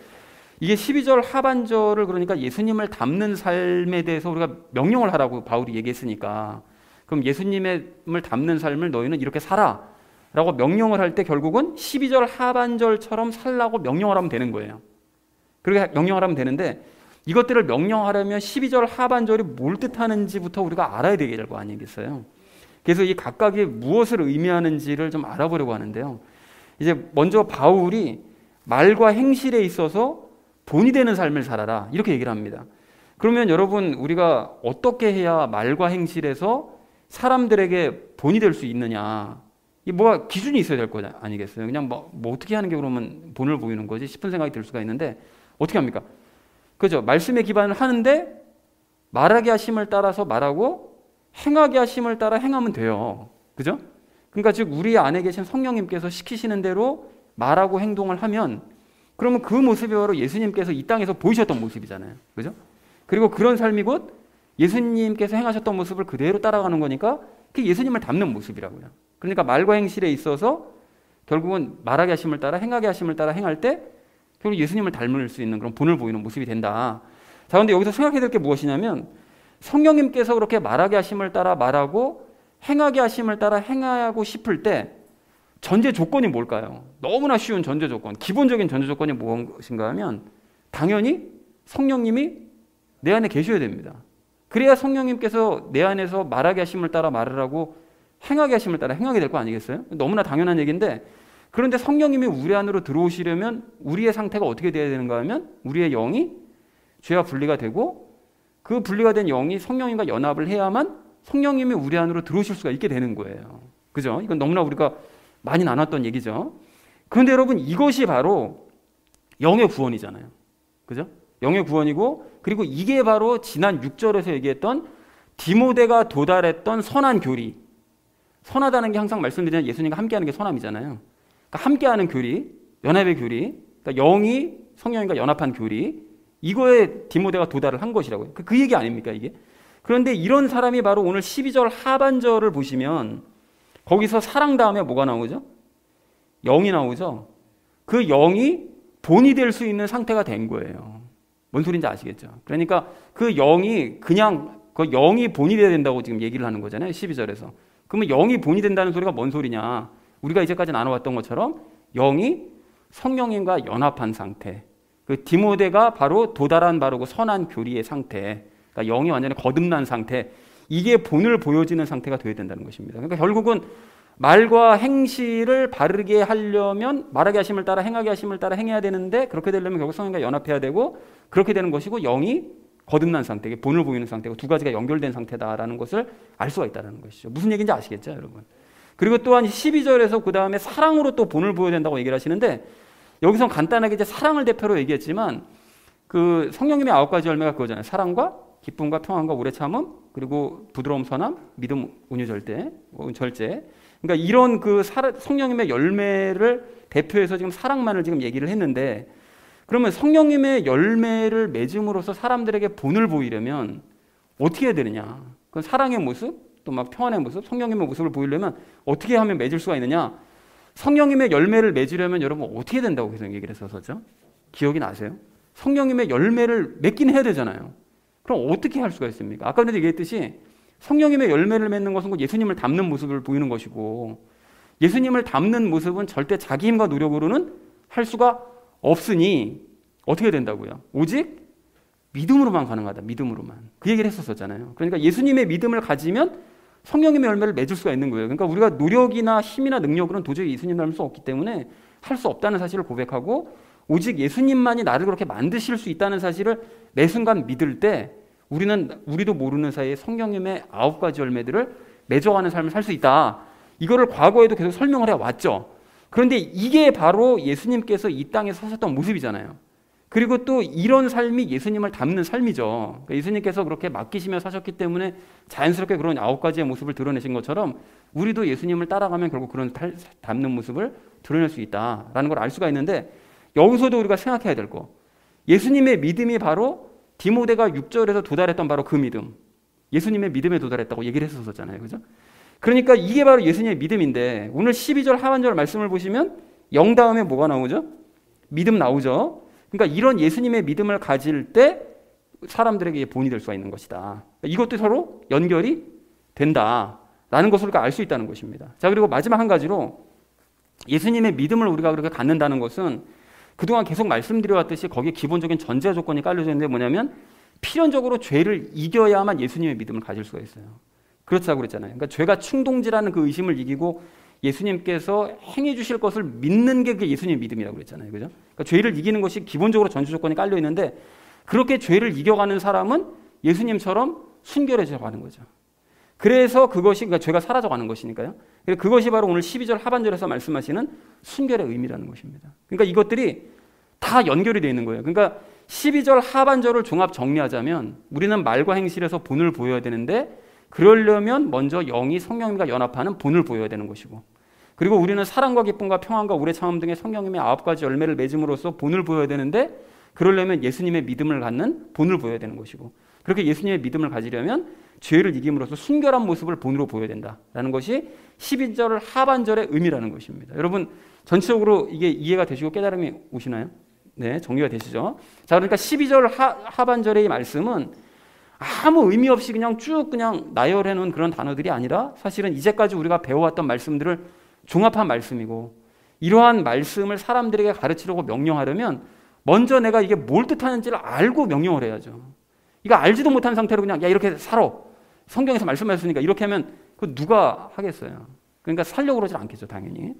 이게 12절 하반절을 그러니까 예수님을 닮는 삶에 대해서 우리가 명령을 하라고 바울이 얘기했으니까 그럼 예수님을 닮는 삶을 너희는 이렇게 살아 라고 명령을 할 때 결국은 12절 하반절처럼 살라고 명령을 하면 되는 거예요. 그렇게 명령을 하면 되는데 이것들을 명령하려면 12절 하반절이 뭘 뜻하는지부터 우리가 알아야 되게 거 아니겠어요? 그래서 이 각각이 무엇을 의미하는지를 좀 알아보려고 하는데요. 이제 먼저 바울이 말과 행실에 있어서 본이 되는 삶을 살아라 이렇게 얘기를 합니다. 그러면 여러분 우리가 어떻게 해야 말과 행실에서 사람들에게 본이 될 수 있느냐, 이 뭐가 기준이 있어야 될 거 아니겠어요? 그냥 뭐 어떻게 하는 게 그러면 본을 보이는 거지 싶은 생각이 들 수가 있는데 어떻게 합니까? 그죠? 말씀에 기반을 하는데 말하게 하심을 따라서 말하고 행하게 하심을 따라 행하면 돼요. 그죠? 그러니까 즉 우리 안에 계신 성령님께서 시키시는 대로 말하고 행동을 하면 그러면 그 모습이 바로 예수님께서 이 땅에서 보이셨던 모습이잖아요. 그죠? 그리고 그런 삶이 곧 예수님께서 행하셨던 모습을 그대로 따라가는 거니까 그게 예수님을 닮는 모습이라고요. 그러니까 말과 행실에 있어서 결국은 말하게 하심을 따라 행하게 하심을 따라 행할 때 결국 예수님을 닮을 수 있는 그런 본을 보이는 모습이 된다. 자, 그런데 여기서 생각해야 될 게 무엇이냐면 성령님께서 그렇게 말하게 하심을 따라 말하고 행하게 하심을 따라 행하고 싶을 때 전제 조건이 뭘까요? 너무나 쉬운 전제 조건, 기본적인 전제 조건이 무엇인가 하면 당연히 성령님이 내 안에 계셔야 됩니다. 그래야 성령님께서 내 안에서 말하게 하심을 따라 말을 하고 행하게 하심을 따라 행하게 될 거 아니겠어요? 너무나 당연한 얘기인데 그런데 성령님이 우리 안으로 들어오시려면 우리의 상태가 어떻게 돼야 되는가 하면 우리의 영이 죄와 분리가 되고 그 분리가 된 영이 성령님과 연합을 해야만 성령님이 우리 안으로 들어오실 수가 있게 되는 거예요. 그죠? 이건 너무나 우리가 많이 나눴던 얘기죠. 그런데 여러분 이것이 바로 영의 구원이잖아요. 그죠? 영의 구원이고 그리고 이게 바로 지난 6절에서 얘기했던 디모데가 도달했던 선한 교리. 선하다는 게 항상 말씀드리는 예수님과 함께하는 게 선함이잖아요. 그러니까 함께하는 교리, 연합의 교리, 그러니까 영이 성령님과 연합한 교리, 이거에 디모데가 도달을 한 것이라고요. 그 얘기 아닙니까 이게? 그런데 이런 사람이 바로 오늘 12절 하반절을 보시면 거기서 사랑 다음에 뭐가 나오죠? 영이 나오죠. 그 영이 본이 될 수 있는 상태가 된 거예요. 뭔 소리인지 아시겠죠? 그러니까 그 영이 그냥 그 영이 본이 돼야 된다고 지금 얘기를 하는 거잖아요. 12절에서. 그러면 영이 본이 된다는 소리가 뭔 소리냐? 우리가 이제까지 나눠왔던 것처럼 영이 성령님과 연합한 상태. 그 디모데가 바로 도달한 바르고 선한 교리의 상태. 그러니까 영이 완전히 거듭난 상태. 이게 본을 보여지는 상태가 되어야 된다는 것입니다. 그러니까 결국은 말과 행실을 바르게 하려면 말하게 하심을 따라 행하게 하심을 따라 행해야 되는데 그렇게 되려면 결국 성령과 연합해야 되고 그렇게 되는 것이고 영이 거듭난 상태, 본을 보이는 상태고 두 가지가 연결된 상태다라는 것을 알 수가 있다는 것이죠. 무슨 얘기인지 아시겠죠, 여러분? 그리고 또한 12절에서 그 다음에 사랑으로 또 본을 보여야 된다고 얘기를 하시는데 여기서 간단하게 이제 사랑을 대표로 얘기했지만 그 성령님의 9가지 열매가 그거잖아요. 사랑과 기쁨과 평안과 오래 참음 그리고 부드러움, 선함, 믿음, 온유, 절제. 그러니까 이런 그 성령님의 열매를 대표해서 지금 사랑만을 지금 얘기를 했는데 그러면 성령님의 열매를 맺음으로써 사람들에게 본을 보이려면 어떻게 해야 되느냐? 그 사랑의 모습, 또 막 평안의 모습, 성령님의 모습을 보이려면 어떻게 하면 맺을 수가 있느냐? 성령님의 열매를 맺으려면 여러분 어떻게 된다고 계속 얘기를 했었죠? 기억이 나세요? 성령님의 열매를 맺긴 해야 되잖아요. 그럼 어떻게 할 수가 있습니까? 아까 전에 얘기했듯이 성령님의 열매를 맺는 것은 예수님을 닮는 모습을 보이는 것이고, 예수님을 닮는 모습은 절대 자기 힘과 노력으로는 할 수가 없으니 어떻게 된다고요? 오직 믿음으로만 가능하다. 믿음으로만. 그 얘기를 했었잖아요. 그러니까 예수님의 믿음을 가지면 성령님의 열매를 맺을 수가 있는 거예요. 그러니까 우리가 노력이나 힘이나 능력으로는 도저히 예수님 닮을 수 없기 때문에 할 수 없다는 사실을 고백하고, 오직 예수님만이 나를 그렇게 만드실 수 있다는 사실을 매 순간 믿을 때 우리도 모르는 사이에 성령님의 9가지 열매들을 맺어가는 삶을 살 수 있다. 이거를 과거에도 계속 설명을 해왔죠. 그런데 이게 바로 예수님께서 이 땅에 사셨던 모습이잖아요. 그리고 또 이런 삶이 예수님을 닮는 삶이죠. 그러니까 예수님께서 그렇게 맡기시며 사셨기 때문에 자연스럽게 그런 9가지의 모습을 드러내신 것처럼 우리도 예수님을 따라가면 결국 그런 닮는 모습을 드러낼 수 있다라는 걸 알 수가 있는데, 여기서도 우리가 생각해야 될 거, 예수님의 믿음이 바로 디모데가 6절에서 도달했던 바로 그 믿음, 예수님의 믿음에 도달했다고 얘기를 했었잖아요. 그죠? 그러니까 이게 바로 예수님의 믿음인데, 오늘 12절 하반절 말씀을 보시면 0 다음에 뭐가 나오죠? 믿음 나오죠. 그러니까 이런 예수님의 믿음을 가질 때 사람들에게 본이 될 수가 있는 것이다. 이것도 서로 연결이 된다라는 것을 우리가 알 수 있다는 것입니다. 자, 그리고 마지막 한 가지로 예수님의 믿음을 우리가 그렇게 갖는다는 것은 그동안 계속 말씀드려왔듯이 거기에 기본적인 전제 조건이 깔려져 있는데 뭐냐면 필연적으로 죄를 이겨야만 예수님의 믿음을 가질 수가 있어요. 그렇다고 그랬잖아요. 그러니까 죄가 충동지라는 그 의심을 이기고 예수님께서 행해 주실 것을 믿는 게 그게 예수님의 믿음이라고 그랬잖아요. 그죠? 그러니까 죄를 이기는 것이 기본적으로 전제 조건이 깔려 있는데, 그렇게 죄를 이겨가는 사람은 예수님처럼 순결해져 가는 거죠. 그래서 그것이, 그러니까 죄가 사라져 가는 것이니까요. 그것이 바로 오늘 12절 하반절에서 말씀하시는 순결의 의미라는 것입니다. 그러니까 이것들이 다 연결이 되어 있는 거예요. 그러니까 12절 하반절을 종합 정리하자면 우리는 말과 행실에서 본을 보여야 되는데, 그러려면 먼저 영이 성령님과 연합하는 본을 보여야 되는 것이고, 그리고 우리는 사랑과 기쁨과 평안과 오래 참음 등의 성령님의 9가지 열매를 맺음으로써 본을 보여야 되는데, 그러려면 예수님의 믿음을 갖는 본을 보여야 되는 것이고, 그렇게 예수님의 믿음을 가지려면 죄를 이김으로써 순결한 모습을 본으로 보여야 된다라는 것이 12절 하반절의 의미라는 것입니다. 여러분 전체적으로 이게 이해가 되시고 깨달음이 오시나요? 네, 정리가 되시죠? 자, 그러니까 12절 하반절의 이 말씀은 아무 의미 없이 그냥 쭉 그냥 나열해 놓은 그런 단어들이 아니라 사실은 이제까지 우리가 배워왔던 말씀들을 종합한 말씀이고, 이러한 말씀을 사람들에게 가르치려고 명령하려면 먼저 내가 이게 뭘 뜻하는지를 알고 명령을 해야죠. 이거 알지도 못한 상태로 그냥 야 이렇게 살아, 성경에서 말씀하셨으니까 이렇게 하면 그 누가 하겠어요? 그러니까 살려고 그러지 않겠죠, 당연히.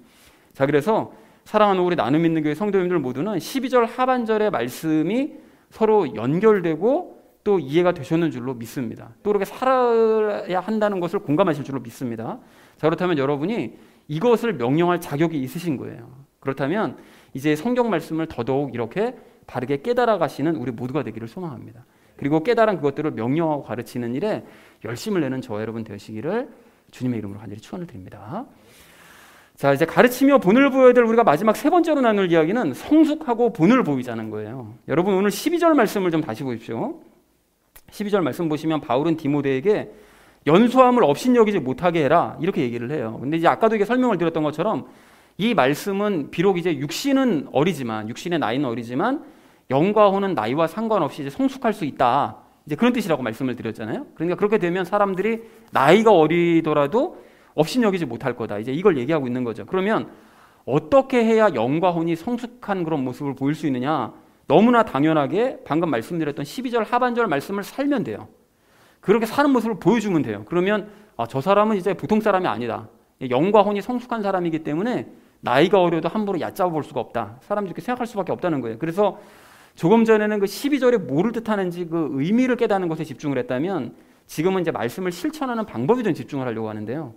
자, 그래서 사랑하는 우리 나눔 있는 교회 성도님들 모두는 12절 하반절의 말씀이 서로 연결되고 또 이해가 되셨는 줄로 믿습니다. 또 그렇게 살아야 한다는 것을 공감하실 줄로 믿습니다. 자, 그렇다면 여러분이 이것을 명령할 자격이 있으신 거예요. 그렇다면 이제 성경 말씀을 더더욱 이렇게 바르게 깨달아 가시는 우리 모두가 되기를 소망합니다. 그리고 깨달은 그것들을 명령하고 가르치는 일에 열심을 내는 저와 여러분 되시기를 주님의 이름으로 간절히 축원을 드립니다. 자, 이제 가르치며 본을 보여야 될 우리가 마지막 세 번째로 나눌 이야기는 성숙하고 본을 보이자는 거예요. 여러분 오늘 12절 말씀을 좀 다시 보십시오. 12절 말씀 보시면 바울은 디모데에게 연소함을 업신여기지 못하게 해라 이렇게 얘기를 해요. 근데 이제 아까도 이게 설명을 드렸던 것처럼 이 말씀은 비록 이제 육신은 어리지만, 육신의 나이는 어리지만 영과 혼은 나이와 상관없이 이제 성숙할 수 있다. 이제 그런 뜻이라고 말씀을 드렸잖아요. 그러니까 그렇게 되면 사람들이 나이가 어리더라도 업신여기지 못할 거다. 이제 이걸 얘기하고 있는 거죠. 그러면 어떻게 해야 영과 혼이 성숙한 그런 모습을 보일 수 있느냐? 너무나 당연하게 방금 말씀드렸던 12절 하반절 말씀을 살면 돼요. 그렇게 사는 모습을 보여주면 돼요. 그러면 저 사람은 이제 보통 사람이 아니다. 영과 혼이 성숙한 사람이기 때문에 나이가 어려도 함부로 얕잡아 볼 수가 없다. 사람들이 이렇게 생각할 수밖에 없다는 거예요. 그래서 조금 전에는 그 12절에 뭐를 뜻하는지 그 의미를 깨닫는 것에 집중을 했다면 지금은 이제 말씀을 실천하는 방법에 좀 집중을 하려고 하는데요.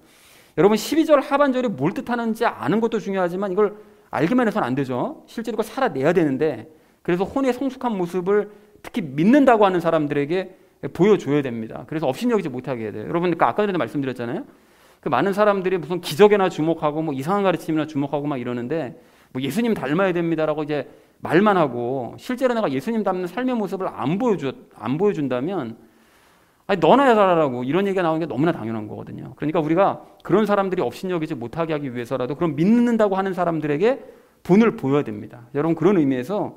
여러분 12절 하반절이 뭘 뜻하는지 아는 것도 중요하지만 이걸 알기만 해서는 안 되죠. 실제로 그걸 살아내야 되는데, 그래서 혼의 성숙한 모습을 특히 믿는다고 하는 사람들에게 보여줘야 됩니다. 그래서 업신여기지 못하게 해야 돼요. 여러분 아까 전에도 말씀드렸잖아요. 그 많은 사람들이 무슨 기적에나 주목하고 뭐 이상한 가르침이나 주목하고 막 이러는데 뭐 예수님 닮아야 됩니다라고 이제 말만 하고 실제로 내가 예수님 닮는 삶의 모습을 안 보여준다면 아니 너나 잘하라고 이런 얘기가 나오는 게 너무나 당연한 거거든요. 그러니까 우리가 그런 사람들이 업신여기지 못하게 하기 위해서라도 그런 믿는다고 하는 사람들에게 본을 보여야 됩니다. 여러분 그런 의미에서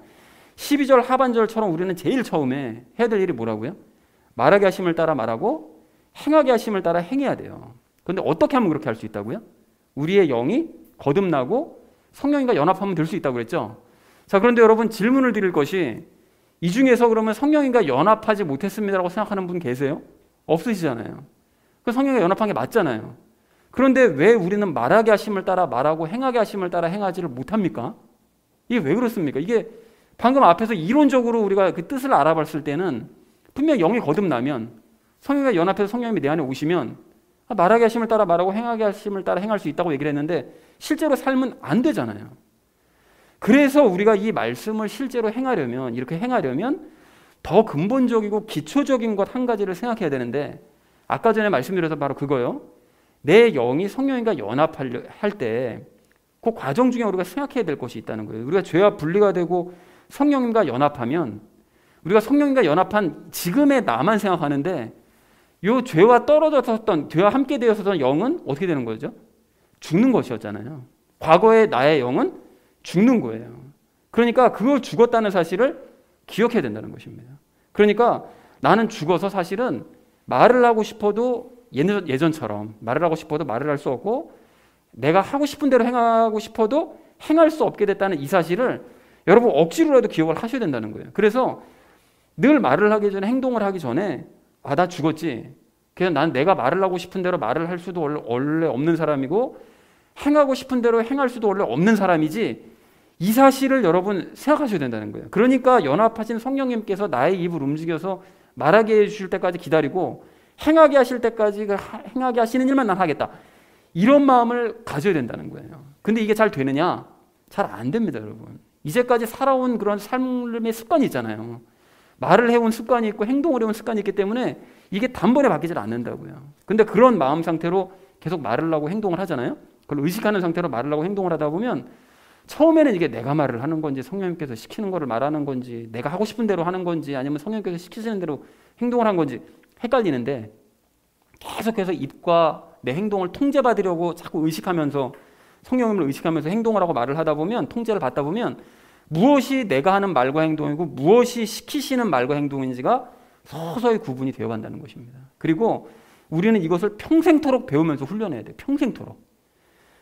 12절 하반절처럼 우리는 제일 처음에 해야 될 일이 뭐라고요? 말하게 하심을 따라 말하고 행하게 하심을 따라 행해야 돼요. 그런데 어떻게 하면 그렇게 할 수 있다고요? 우리의 영이 거듭나고 성령님과 연합하면 될 수 있다고 그랬죠. 자, 그런데 여러분 질문을 드릴 것이 이 중에서 그러면 성령님과 연합하지 못했습니다라고 생각하는 분 계세요? 없으시잖아요. 그 성령님과 연합한 게 맞잖아요. 그런데 왜 우리는 말하게 하심을 따라 말하고 행하게 하심을 따라 행하지를 못합니까? 이게 왜 그렇습니까? 이게 방금 앞에서 이론적으로 우리가 그 뜻을 알아봤을 때는 분명 영이 거듭나면 성령과 연합해서 성령님이 내 안에 오시면 말하게 하심을 따라 말하고 행하게 하심을 따라 행할 수 있다고 얘기를 했는데 실제로 삶은 안 되잖아요. 그래서 우리가 이 말씀을 실제로 행하려면 이렇게 행하려면 더 근본적이고 기초적인 것 한 가지를 생각해야 되는데 아까 전에 말씀드려서 바로 그거요. 내 영이 성령님과 연합할 때 그 과정 중에 우리가 생각해야 될 것이 있다는 거예요. 우리가 죄와 분리가 되고 성령님과 연합하면 우리가 성령님과 연합한 지금의 나만 생각하는데 이 죄와 떨어졌었던 죄와 함께 되었었던 영은 어떻게 되는 거죠? 죽는 것이었잖아요. 과거의 나의 영은 죽는 거예요. 그러니까 그걸 죽었다는 사실을 기억해야 된다는 것입니다. 그러니까 나는 죽어서 사실은 말을 하고 싶어도 예전처럼 말을 하고 싶어도 말을 할 수 없고 내가 하고 싶은 대로 행하고 싶어도 행할 수 없게 됐다는 이 사실을 여러분 억지로라도 기억을 하셔야 된다는 거예요. 그래서 늘 말을 하기 전에 행동을 하기 전에 나 죽었지. 그래서 난 내가 말을 하고 싶은 대로 말을 할 수도 원래 없는 사람이고 행하고 싶은 대로 행할 수도 원래 없는 사람이지 이 사실을 여러분 생각하셔야 된다는 거예요. 그러니까 연합하신 성령님께서 나의 입을 움직여서 말하게 해주실 때까지 기다리고 행하게 하실 때까지 행하게 하시는 일만 난 하겠다. 이런 마음을 가져야 된다는 거예요. 근데 이게 잘 되느냐? 잘 안 됩니다, 여러분. 이제까지 살아온 그런 삶의 습관이 있잖아요. 말을 해온 습관이 있고 행동을 해온 습관이 있기 때문에 이게 단번에 바뀌질 않는다고요. 근데 그런 마음 상태로 계속 말을 하고 행동을 하잖아요. 그걸 의식하는 상태로 말을 하고 행동을 하다 보면 처음에는 이게 내가 말을 하는 건지 성령님께서 시키는 거를 말하는 건지 내가 하고 싶은 대로 하는 건지 아니면 성령님께서 시키시는 대로 행동을 한 건지 헷갈리는데 계속해서 입과 내 행동을 통제받으려고 자꾸 의식하면서 성령님을 의식하면서 행동을 하고 말을 하다 보면 통제를 받다 보면 무엇이 내가 하는 말과 행동이고 무엇이 시키시는 말과 행동인지가 서서히 구분이 되어간다는 것입니다. 그리고 우리는 이것을 평생토록 배우면서 훈련해야 돼요. 평생토록.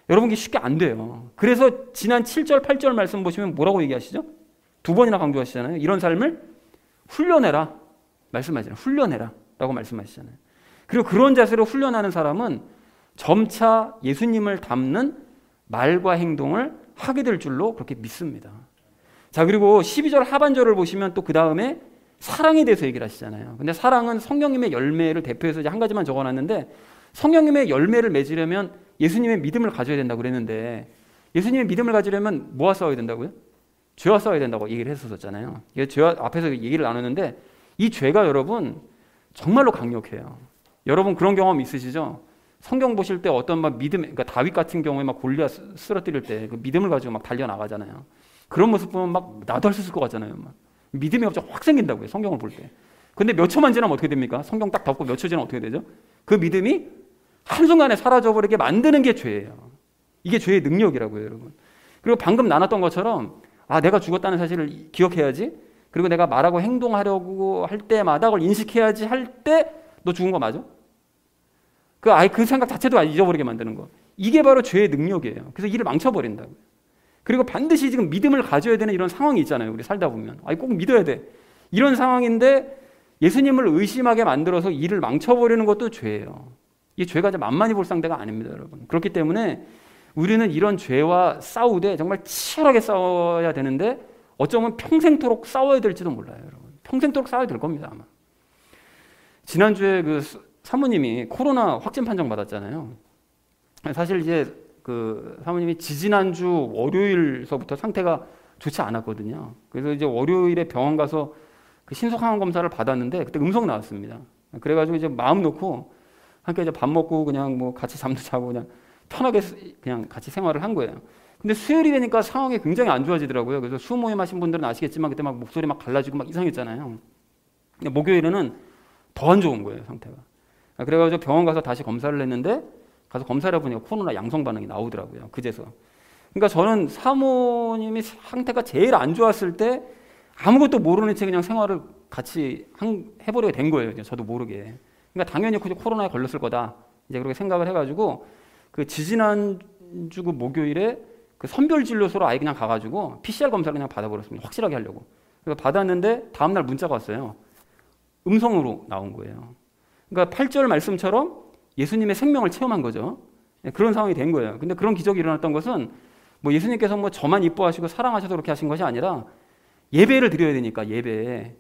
여러분 이게 쉽게 안 돼요. 그래서 지난 7절 8절 말씀 보시면 뭐라고 얘기하시죠? 2번이나 강조하시잖아요. 이런 삶을 훈련해라 말씀하시잖아요. 훈련해라 라고 말씀하시잖아요. 그리고 그런 자세로 훈련하는 사람은 점차 예수님을 닮는 말과 행동을 하게 될 줄로 그렇게 믿습니다. 자, 그리고 12절 하반절을 보시면 또 그 다음에 사랑에 대해서 얘기를 하시잖아요. 근데 사랑은 성령님의 열매를 대표해서 이제 한 가지만 적어놨는데 성령님의 열매를 맺으려면 예수님의 믿음을 가져야 된다고 그랬는데 예수님의 믿음을 가지려면 뭐와 싸워야 된다고요? 죄와 싸워야 된다고 얘기를 했었잖아요. 죄와 앞에서 얘기를 나눴는데 이 죄가 여러분 정말로 강력해요. 여러분 그런 경험 있으시죠? 성경 보실 때 어떤 막 믿음, 그러니까 다윗 같은 경우에 막 골리앗 쓰러뜨릴 때 그 믿음을 가지고 막 달려 나가잖아요. 그런 모습 보면 막 나도 할 수 있을 것 같잖아요. 막 믿음이 갑자기 확 생긴다고요. 성경을 볼 때. 근데 몇 초만 지나면 어떻게 됩니까? 성경 딱 덮고 몇 초 지나면 어떻게 되죠? 그 믿음이 한순간에 사라져버리게 만드는 게 죄예요. 이게 죄의 능력이라고요, 여러분. 그리고 방금 나눴던 것처럼 내가 죽었다는 사실을 기억해야지. 그리고 내가 말하고 행동하려고 할 때마다 그걸 인식해야지 할 때 너 죽은 거 맞아? 그 생각 자체도 잊어버리게 만드는 거. 이게 바로 죄의 능력이에요. 그래서 일을 망쳐버린다고요. 그리고 반드시 지금 믿음을 가져야 되는 이런 상황이 있잖아요. 우리 살다 보면. 꼭 믿어야 돼. 이런 상황인데 예수님을 의심하게 만들어서 일을 망쳐버리는 것도 죄예요. 이 죄가 이제 만만히 볼 상대가 아닙니다, 여러분. 그렇기 때문에 우리는 이런 죄와 싸우되 정말 치열하게 싸워야 되는데 어쩌면 평생토록 싸워야 될지도 몰라요, 여러분. 평생토록 싸워야 될 겁니다, 아마. 지난주에 그 사모님이 코로나 확진 판정 받았잖아요. 사실 이제 그 사모님이 지지난주 월요일서부터 상태가 좋지 않았거든요. 그래서 이제 월요일에 병원 가서 그 신속항원 검사를 받았는데 그때 음성 나왔습니다. 그래가지고 이제 마음 놓고 함께 이제 밥 먹고 그냥 뭐 같이 잠도 자고 그냥 편하게 그냥 같이 생활을 한 거예요. 근데 수요일이 되니까 상황이 굉장히 안 좋아지더라고요. 그래서 수모임 하신 분들은 아시겠지만 그때 막 목소리 막 갈라지고 막 이상했잖아요. 근데 목요일에는 더 안 좋은 거예요, 상태가. 그래가지고 병원 가서 다시 검사를 했는데 가서 검사를 해보니까 코로나 양성 반응이 나오더라고요. 그제서. 그러니까 저는 사모님이 상태가 제일 안 좋았을 때 아무것도 모르는 채 그냥 생활을 같이 해보려고 된 거예요. 저도 모르게. 그러니까 당연히 코로나에 걸렸을 거다. 이제 그렇게 생각을 해가지고 그 지지난주 목요일에 그 선별진료소로 아예 그냥 가가지고 PCR 검사를 그냥 받아버렸습니다. 확실하게 하려고. 그래서 받았는데 다음날 문자가 왔어요. 음성으로 나온 거예요. 그러니까 8절 말씀처럼 예수님의 생명을 체험한 거죠. 그런 상황이 된 거예요. 근데 그런 기적이 일어났던 것은 뭐 예수님께서 뭐 저만 이뻐하시고 사랑하셔서 그렇게 하신 것이 아니라 예배를 드려야 되니까 예배.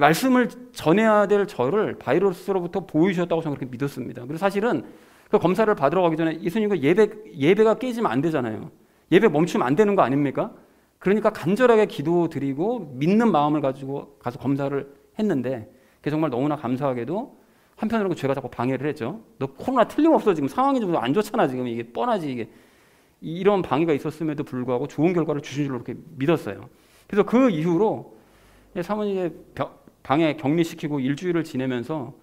말씀을 전해야 될 저를 바이러스로부터 보호해주셨다고 저는 그렇게 믿었습니다. 그래서 사실은 그 검사를 받으러 가기 전에 예수님과 예배가 깨지면 안 되잖아요. 예배 멈추면 안 되는 거 아닙니까? 그러니까 간절하게 기도드리고 믿는 마음을 가지고 가서 검사를 했는데 그게 정말 너무나 감사하게도 한편으로 죄가 자꾸 방해를 했죠. 너 코로나 틀림없어. 지금 상황이 좀 안 좋잖아. 지금 이게 뻔하지. 이게 이런 방해가 있었음에도 불구하고 좋은 결과를 주신 줄로 그렇게 믿었어요. 그래서 그 이후로 사모님의 방에 격리시키고 일주일을 지내면서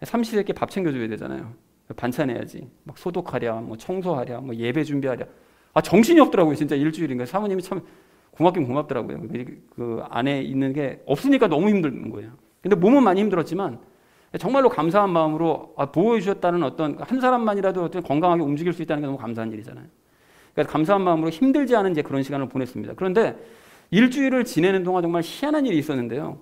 삼시세끼 밥 챙겨줘야 되잖아요. 반찬해야지. 막 소독하랴, 뭐 청소하랴, 뭐 예배 준비하랴. 아, 정신이 없더라고요. 진짜 일주일인가. 사모님이 참 고맙긴 고맙더라고요. 그 안에 있는 게 없으니까 너무 힘든 거예요. 근데 몸은 많이 힘들었지만 정말로 감사한 마음으로 보호해 주셨다는 어떤 한 사람만이라도 어떤 건강하게 움직일 수 있다는 게 너무 감사한 일이잖아요. 그러니까 감사한 마음으로 힘들지 않은 이제 그런 시간을 보냈습니다. 그런데 일주일을 지내는 동안 정말 희한한 일이 있었는데요.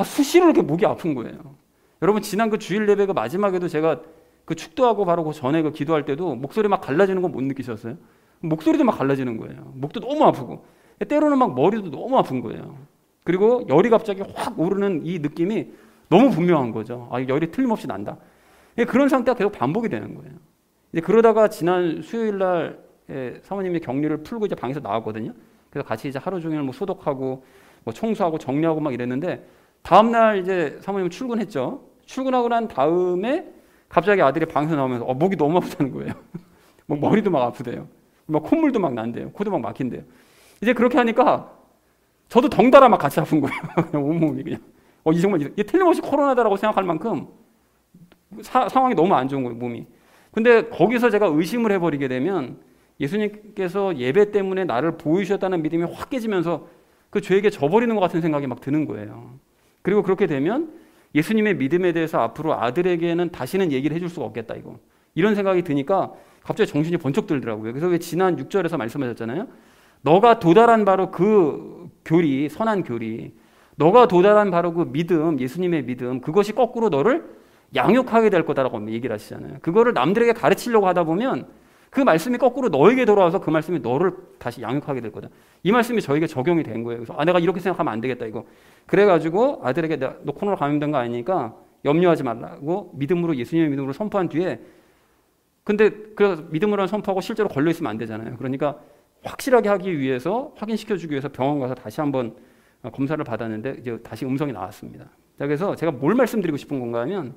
수시로 이렇게 목이 아픈 거예요. 여러분 지난 그 주일 예배 그 마지막에도 제가 그 축도하고 바로 그 전에 그 기도할 때도 목소리 막 갈라지는 거 못 느끼셨어요? 목소리도 막 갈라지는 거예요. 목도 너무 아프고 때로는 막 머리도 너무 아픈 거예요. 그리고 열이 갑자기 확 오르는 이 느낌이 너무 분명한 거죠. 열이 틀림없이 난다. 그런 상태가 계속 반복이 되는 거예요. 이제 그러다가 지난 수요일 날 사모님이 격리를 풀고 이제 방에서 나왔거든요. 그래서 같이 이제 하루 종일 뭐 소독하고 뭐 청소하고 정리하고 막 이랬는데 다음 날 이제 사모님은 출근했죠. 출근하고 난 다음에 갑자기 아들이 방에서 나오면서 목이 너무 아프다는 거예요. 뭐 머리도 막 아프대요. 막 콧물도 막 난대요. 코도 막 막힌대요. 이제 그렇게 하니까 저도 덩달아 막 같이 아픈 거예요. 그냥 온몸이 그냥. 이 정말 이게 틀림없이 코로나다라고 생각할 만큼 상황이 너무 안 좋은 거예요, 몸이. 근데 거기서 제가 의심을 해버리게 되면 예수님께서 예배 때문에 나를 보여주셨다는 믿음이 확 깨지면서 그 죄에게 져버리는 것 같은 생각이 막 드는 거예요. 그리고 그렇게 되면 예수님의 믿음에 대해서 앞으로 아들에게는 다시는 얘기를 해줄 수가 없겠다, 이거. 이런 생각이 드니까 갑자기 정신이 번쩍 들더라고요. 그래서 왜 지난 6절에서 말씀하셨잖아요. 너가 도달한 바로 그 교리, 선한 교리, 너가 도달한 바로 그 믿음, 예수님의 믿음, 그것이 거꾸로 너를 양육하게 될 거다라고 얘기를 하시잖아요. 그거를 남들에게 가르치려고 하다 보면 그 말씀이 거꾸로 너에게 돌아와서 그 말씀이 너를 다시 양육하게 될 거다. 이 말씀이 저에게 적용이 된 거예요. 그래서 내가 이렇게 생각하면 안 되겠다, 이거. 그래가지고 아들에게 너 코로나 감염된 거 아니니까 염려하지 말라고 믿음으로, 예수님의 믿음으로 선포한 뒤에, 근데 그래서 믿음으로 선포하고 실제로 걸려 있으면 안 되잖아요. 그러니까 확실하게 하기 위해서, 확인시켜주기 위해서 병원 가서 다시 한번 검사를 받았는데 이제 다시 음성이 나왔습니다. 자, 그래서 제가 뭘 말씀드리고 싶은 건가 하면,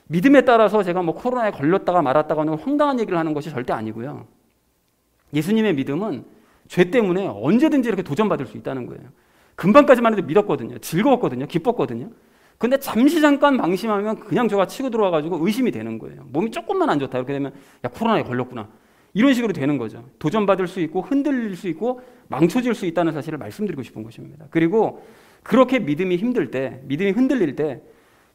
믿음에 따라서 제가 뭐 코로나에 걸렸다가 말았다가 하는 황당한 얘기를 하는 것이 절대 아니고요. 예수님의 믿음은 죄 때문에 언제든지 이렇게 도전받을 수 있다는 거예요. 금방까지만 해도 믿었거든요. 즐거웠거든요. 기뻤거든요. 근데 잠시 잠깐 방심하면 그냥 저가 치고 들어와가지고 의심이 되는 거예요. 몸이 조금만 안 좋다. 이렇게 되면 야, 코로나에 걸렸구나. 이런 식으로 되는 거죠. 도전받을 수 있고 흔들릴 수 있고 망쳐질 수 있다는 사실을 말씀드리고 싶은 것입니다. 그리고 그렇게 믿음이 힘들 때, 믿음이 흔들릴 때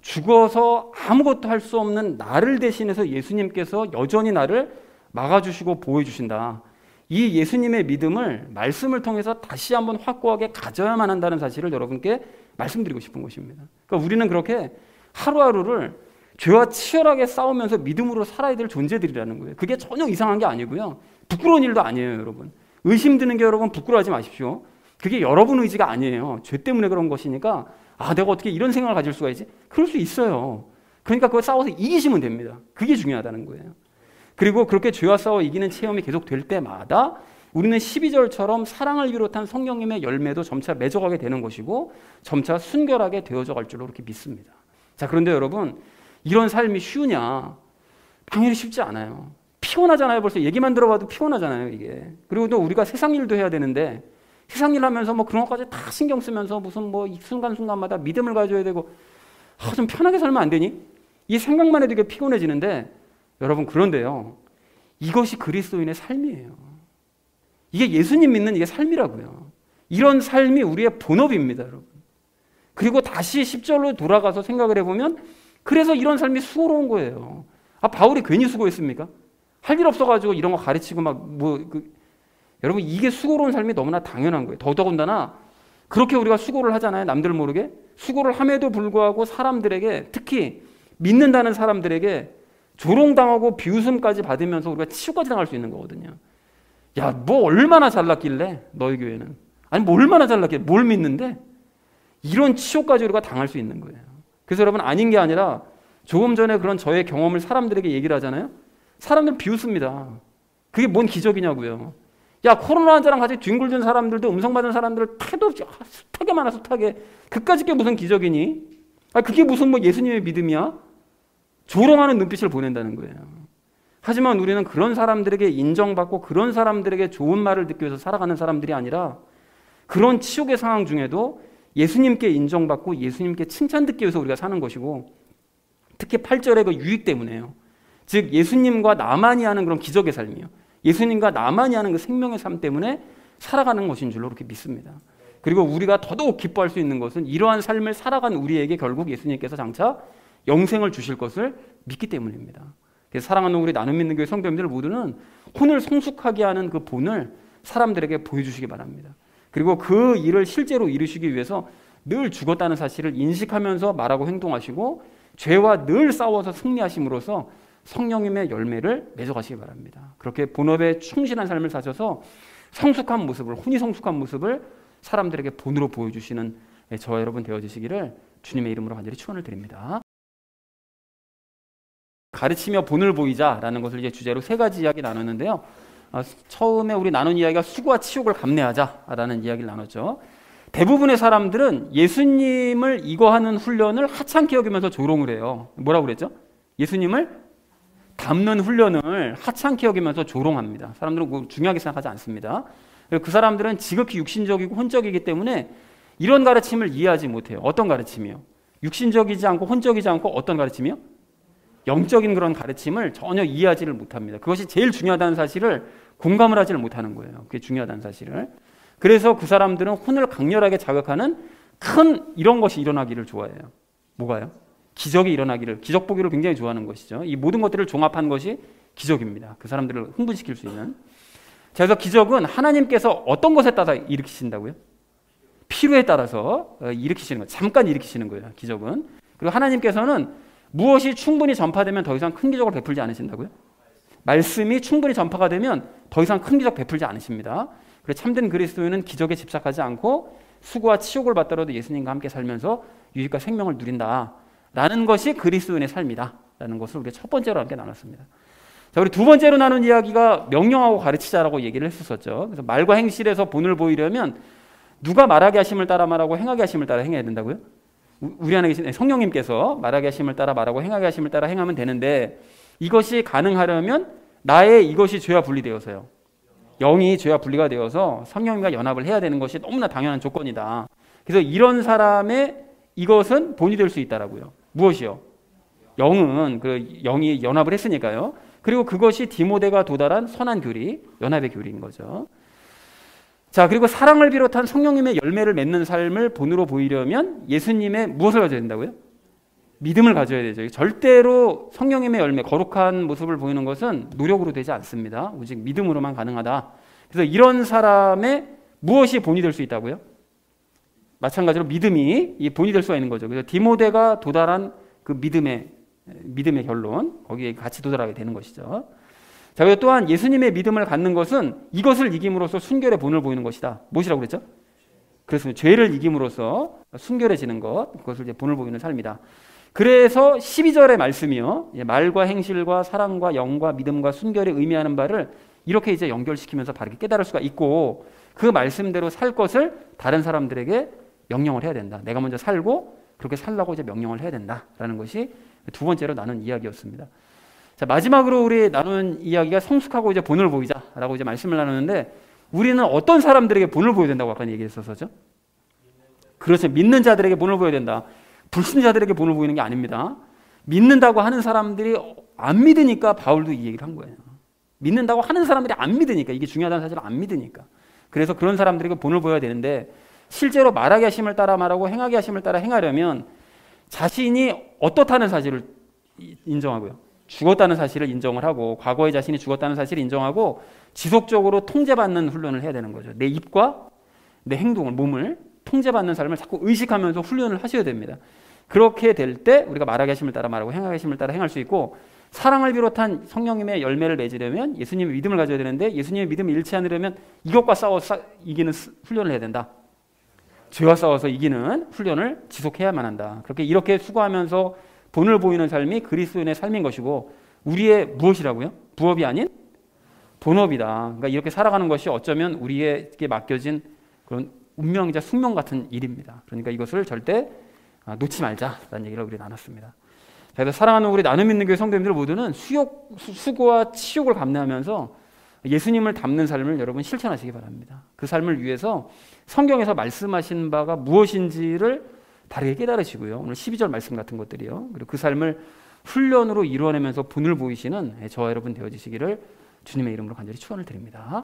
죽어서 아무것도 할 수 없는 나를 대신해서 예수님께서 여전히 나를 막아주시고 보호해주신다. 이 예수님의 믿음을 말씀을 통해서 다시 한번 확고하게 가져야만 한다는 사실을 여러분께 말씀드리고 싶은 것입니다. 그러니까 우리는 그렇게 하루하루를 죄와 치열하게 싸우면서 믿음으로 살아야 될 존재들이라는 거예요. 그게 전혀 이상한 게 아니고요. 부끄러운 일도 아니에요, 여러분. 의심 드는 게 여러분 부끄러워하지 마십시오. 그게 여러분 의지가 아니에요. 죄 때문에 그런 것이니까 내가 어떻게 이런 생각을 가질 수가 있지? 그럴 수 있어요. 그러니까 그걸 싸워서 이기시면 됩니다. 그게 중요하다는 거예요. 그리고 그렇게 죄와 싸워 이기는 체험이 계속 될 때마다 우리는 12절처럼 사랑을 비롯한 성령님의 열매도 점차 맺어가게 되는 것이고 점차 순결하게 되어져 갈 줄로 그렇게 믿습니다. 자, 그런데 여러분, 이런 삶이 쉬우냐? 당연히 쉽지 않아요. 피곤하잖아요. 벌써 얘기만 들어봐도 피곤하잖아요, 이게. 그리고 또 우리가 세상 일도 해야 되는데 세상 일 하면서 뭐 그런 것까지 다 신경 쓰면서 무슨 뭐 이 순간순간마다 믿음을 가져야 되고 좀 편하게 살면 안 되니? 이 생각만 해도 이게 피곤해지는데 여러분, 그런데요, 이것이 그리스도인의 삶이에요. 이게 예수님 믿는 이게 삶이라고요. 이런 삶이 우리의 본업입니다, 여러분. 그리고 다시 10절로 돌아가서 생각을 해보면 그래서 이런 삶이 수고로운 거예요. 바울이 괜히 수고했습니까? 할 일 없어가지고 이런 거 가르치고 여러분, 이게 수고로운 삶이 너무나 당연한 거예요. 더더군다나 그렇게 우리가 수고를 하잖아요. 남들 모르게. 수고를 함에도 불구하고 사람들에게, 특히 믿는다는 사람들에게 조롱당하고 비웃음까지 받으면서 우리가 치유까지 당할 수 있는 거거든요. 야, 뭐 얼마나 잘났길래 너희 교회는. 아니, 뭐 얼마나 잘났길래 뭘 믿는데? 이런 치유까지 우리가 당할 수 있는 거예요. 그래서 여러분, 아닌 게 아니라 조금 전에 그런 저의 경험을 사람들에게 얘기를 하잖아요. 사람들은 비웃습니다. 그게 뭔 기적이냐고요. 야, 코로나 환자랑 같이 뒹굴든 사람들도 음성받은 사람들 태도 숱하게 많아, 숱하게. 그까짓 게 무슨 기적이니? 그게 무슨 뭐 예수님의 믿음이야? 조롱하는 눈빛을 보낸다는 거예요. 하지만 우리는 그런 사람들에게 인정받고 그런 사람들에게 좋은 말을 듣기 위해서 살아가는 사람들이 아니라 그런 치욕의 상황 중에도 예수님께 인정받고 예수님께 칭찬 듣기 위해서 우리가 사는 것이고, 특히 8절의 그 유익 때문에요. 즉 예수님과 나만이 하는 그런 기적의 삶이요, 예수님과 나만이 하는 그 생명의 삶 때문에 살아가는 것인 줄로 그렇게 믿습니다. 그리고 우리가 더더욱 기뻐할 수 있는 것은 이러한 삶을 살아간 우리에게 결국 예수님께서 장차 영생을 주실 것을 믿기 때문입니다. 그래서 사랑하는 우리 나눔 믿는 교회 성도님들 모두는 혼을 성숙하게 하는 그 본을 사람들에게 보여주시기 바랍니다. 그리고 그 일을 실제로 이루시기 위해서 늘 죽었다는 사실을 인식하면서 말하고 행동하시고 죄와 늘 싸워서 승리하심으로써 성령님의 열매를 맺어가시기 바랍니다. 그렇게 본업에 충실한 삶을 사셔서 성숙한 모습을, 혼이 성숙한 모습을 사람들에게 본으로 보여주시는 저와 여러분 되어주시기를 주님의 이름으로 간절히 축원을 드립니다. 가르치며 본을 보이자라는 것을 이제 주제로 세 가지 이야기 나눴는데요. 처음에 우리 나눈 이야기가 수고와 치욕을 감내하자라는 이야기를 나눴죠. 대부분의 사람들은 예수님을 이거하는 훈련을 하찮게 여기면서 조롱을 해요. 뭐라고 그랬죠? 예수님을 닮는 훈련을 하찮게 여기면서 조롱합니다. 사람들은 그거 중요하게 생각하지 않습니다. 그 사람들은 지극히 육신적이고 혼적이기 때문에 이런 가르침을 이해하지 못해요. 어떤 가르침이요? 육신적이지 않고 혼적이지 않고 어떤 가르침이요? 영적인 그런 가르침을 전혀 이해하지를 못합니다. 그것이 제일 중요하다는 사실을 공감을 하지를 못하는 거예요. 그게 중요하다는 사실을. 그래서 그 사람들은 혼을 강렬하게 자극하는 큰 이런 것이 일어나기를 좋아해요. 뭐가요? 기적이 일어나기를, 기적 보기를 굉장히 좋아하는 것이죠. 이 모든 것들을 종합한 것이 기적입니다. 그 사람들을 흥분시킬 수 있는. 자, 그래서 기적은 하나님께서 어떤 것에 따라 일으키신다고요? 필요에 따라서 일으키시는 거예요. 잠깐 일으키시는 거예요, 기적은. 그리고 하나님께서는 무엇이 충분히 전파되면 더 이상 큰 기적을 베풀지 않으신다고요? 말씀이 충분히 전파가 되면 더 이상 큰 기적 베풀지 않으십니다. 그래서 참된 그리스도인은 기적에 집착하지 않고 수고와 치욕을 받더라도 예수님과 함께 살면서 유익과 생명을 누린다라는 것이 그리스도인의 삶이다라는 것을 우리가 첫 번째로 함께 나눴습니다. 자, 우리 두 번째로 나눈 이야기가 명령하고 가르치자라고 얘기를 했었죠. 그래서 말과 행실에서 본을 보이려면 누가 말하게 하심을 따라 말하고 행하게 하심을 따라 행해야 된다고요? 우리 안에 계신 성령님께서 말하게 하심을 따라 말하고 행하게 하심을 따라 행하면 되는데, 이것이 가능하려면 나의 이것이 죄와 분리되어서요, 영이 죄와 분리가 되어서 성령님과 연합을 해야 되는 것이 너무나 당연한 조건이다. 그래서 이런 사람의 이것은 본이 될 수 있다라고요. 무엇이요? 영은 그 영이 연합을 했으니까요. 그리고 그것이 디모데가 도달한 선한 교리, 연합의 교리인 거죠. 자, 그리고 사랑을 비롯한 성령님의 열매를 맺는 삶을 본으로 보이려면 예수님의 무엇을 가져야 된다고요? 믿음을 가져야 되죠. 절대로 성령님의 열매, 거룩한 모습을 보이는 것은 노력으로 되지 않습니다. 오직 믿음으로만 가능하다. 그래서 이런 사람의 무엇이 본이 될 수 있다고요? 마찬가지로 믿음이 이 본이 될 수가 있는 거죠. 그래서 디모데가 도달한 그 믿음의 결론, 거기에 같이 도달하게 되는 것이죠. 자, 그리고 또한 예수님의 믿음을 갖는 것은 이것을 이김으로써 순결의 본을 보이는 것이다. 무엇이라고 그랬죠? 그렇습니다. 죄를 이김으로써 순결해지는 것, 그것을 이제 본을 보이는 삶이다. 그래서 12절의 말씀이요, 말과 행실과 사랑과 영과 믿음과 순결에 의미하는 바를 이렇게 이제 연결시키면서 바르게 깨달을 수가 있고, 그 말씀대로 살 것을 다른 사람들에게 명령을 해야 된다. 내가 먼저 살고 그렇게 살라고 이제 명령을 해야 된다라는 것이 두 번째로 나눈 이야기였습니다. 자, 마지막으로 우리 나눈 이야기가 성숙하고 이제 본을 보이자라고 이제 말씀을 나누는데, 우리는 어떤 사람들에게 본을 보여야 된다고 아까 얘기했었죠? 그렇죠. 믿는 자들에게 본을 보여야 된다. 불신자들에게 본을 보이는 게 아닙니다. 믿는다고 하는 사람들이 안 믿으니까 바울도 이 얘기를 한 거예요. 믿는다고 하는 사람들이 안 믿으니까, 이게 중요하다는 사실을 안 믿으니까. 그래서 그런 사람들에게 본을 보여야 되는데, 실제로 말하게 하심을 따라 말하고 행하게 하심을 따라 행하려면 자신이 어떻다는 사실을 인정하고요, 죽었다는 사실을 인정을 하고, 과거에 자신이 죽었다는 사실을 인정하고 지속적으로 통제받는 훈련을 해야 되는 거죠. 내 입과 내 행동을, 몸을 통제받는 삶을 자꾸 의식하면서 훈련을 하셔야 됩니다. 그렇게 될 때 우리가 말하게 하심을 따라 말하고 행하게 하심을 따라 행할 수 있고, 사랑을 비롯한 성령님의 열매를 맺으려면 예수님의 믿음을 가져야 되는데, 예수님의 믿음을 잃지 않으려면 이것과 싸워 이기는 훈련을 해야 된다. 죄와 싸워서 이기는 훈련을 지속해야만 한다. 이렇게 수고하면서 본을 보이는 삶이 그리스도인의 삶인 것이고, 우리의 무엇이라고요? 부업이 아닌 본업이다. 그러니까 이렇게 살아가는 것이 어쩌면 우리에게 맡겨진 그런 운명이자 숙명 같은 일입니다. 그러니까 이것을 절대 놓지 말자라는 얘기를 우리 나눴습니다. 그래서 사랑하는 우리 나눔 있는 교회 성도님들 모두는 수고와 치욕을 감내하면서 예수님을 닮는 삶을 여러분 실천하시기 바랍니다. 그 삶을 위해서 성경에서 말씀하신 바가 무엇인지를 바르게 깨달으시고요, 오늘 12절 말씀 같은 것들이요, 그리고 그 삶을 훈련으로 이루어내면서 본을 보이시는 저와 여러분 되어지시기를 주님의 이름으로 간절히 축원을 드립니다.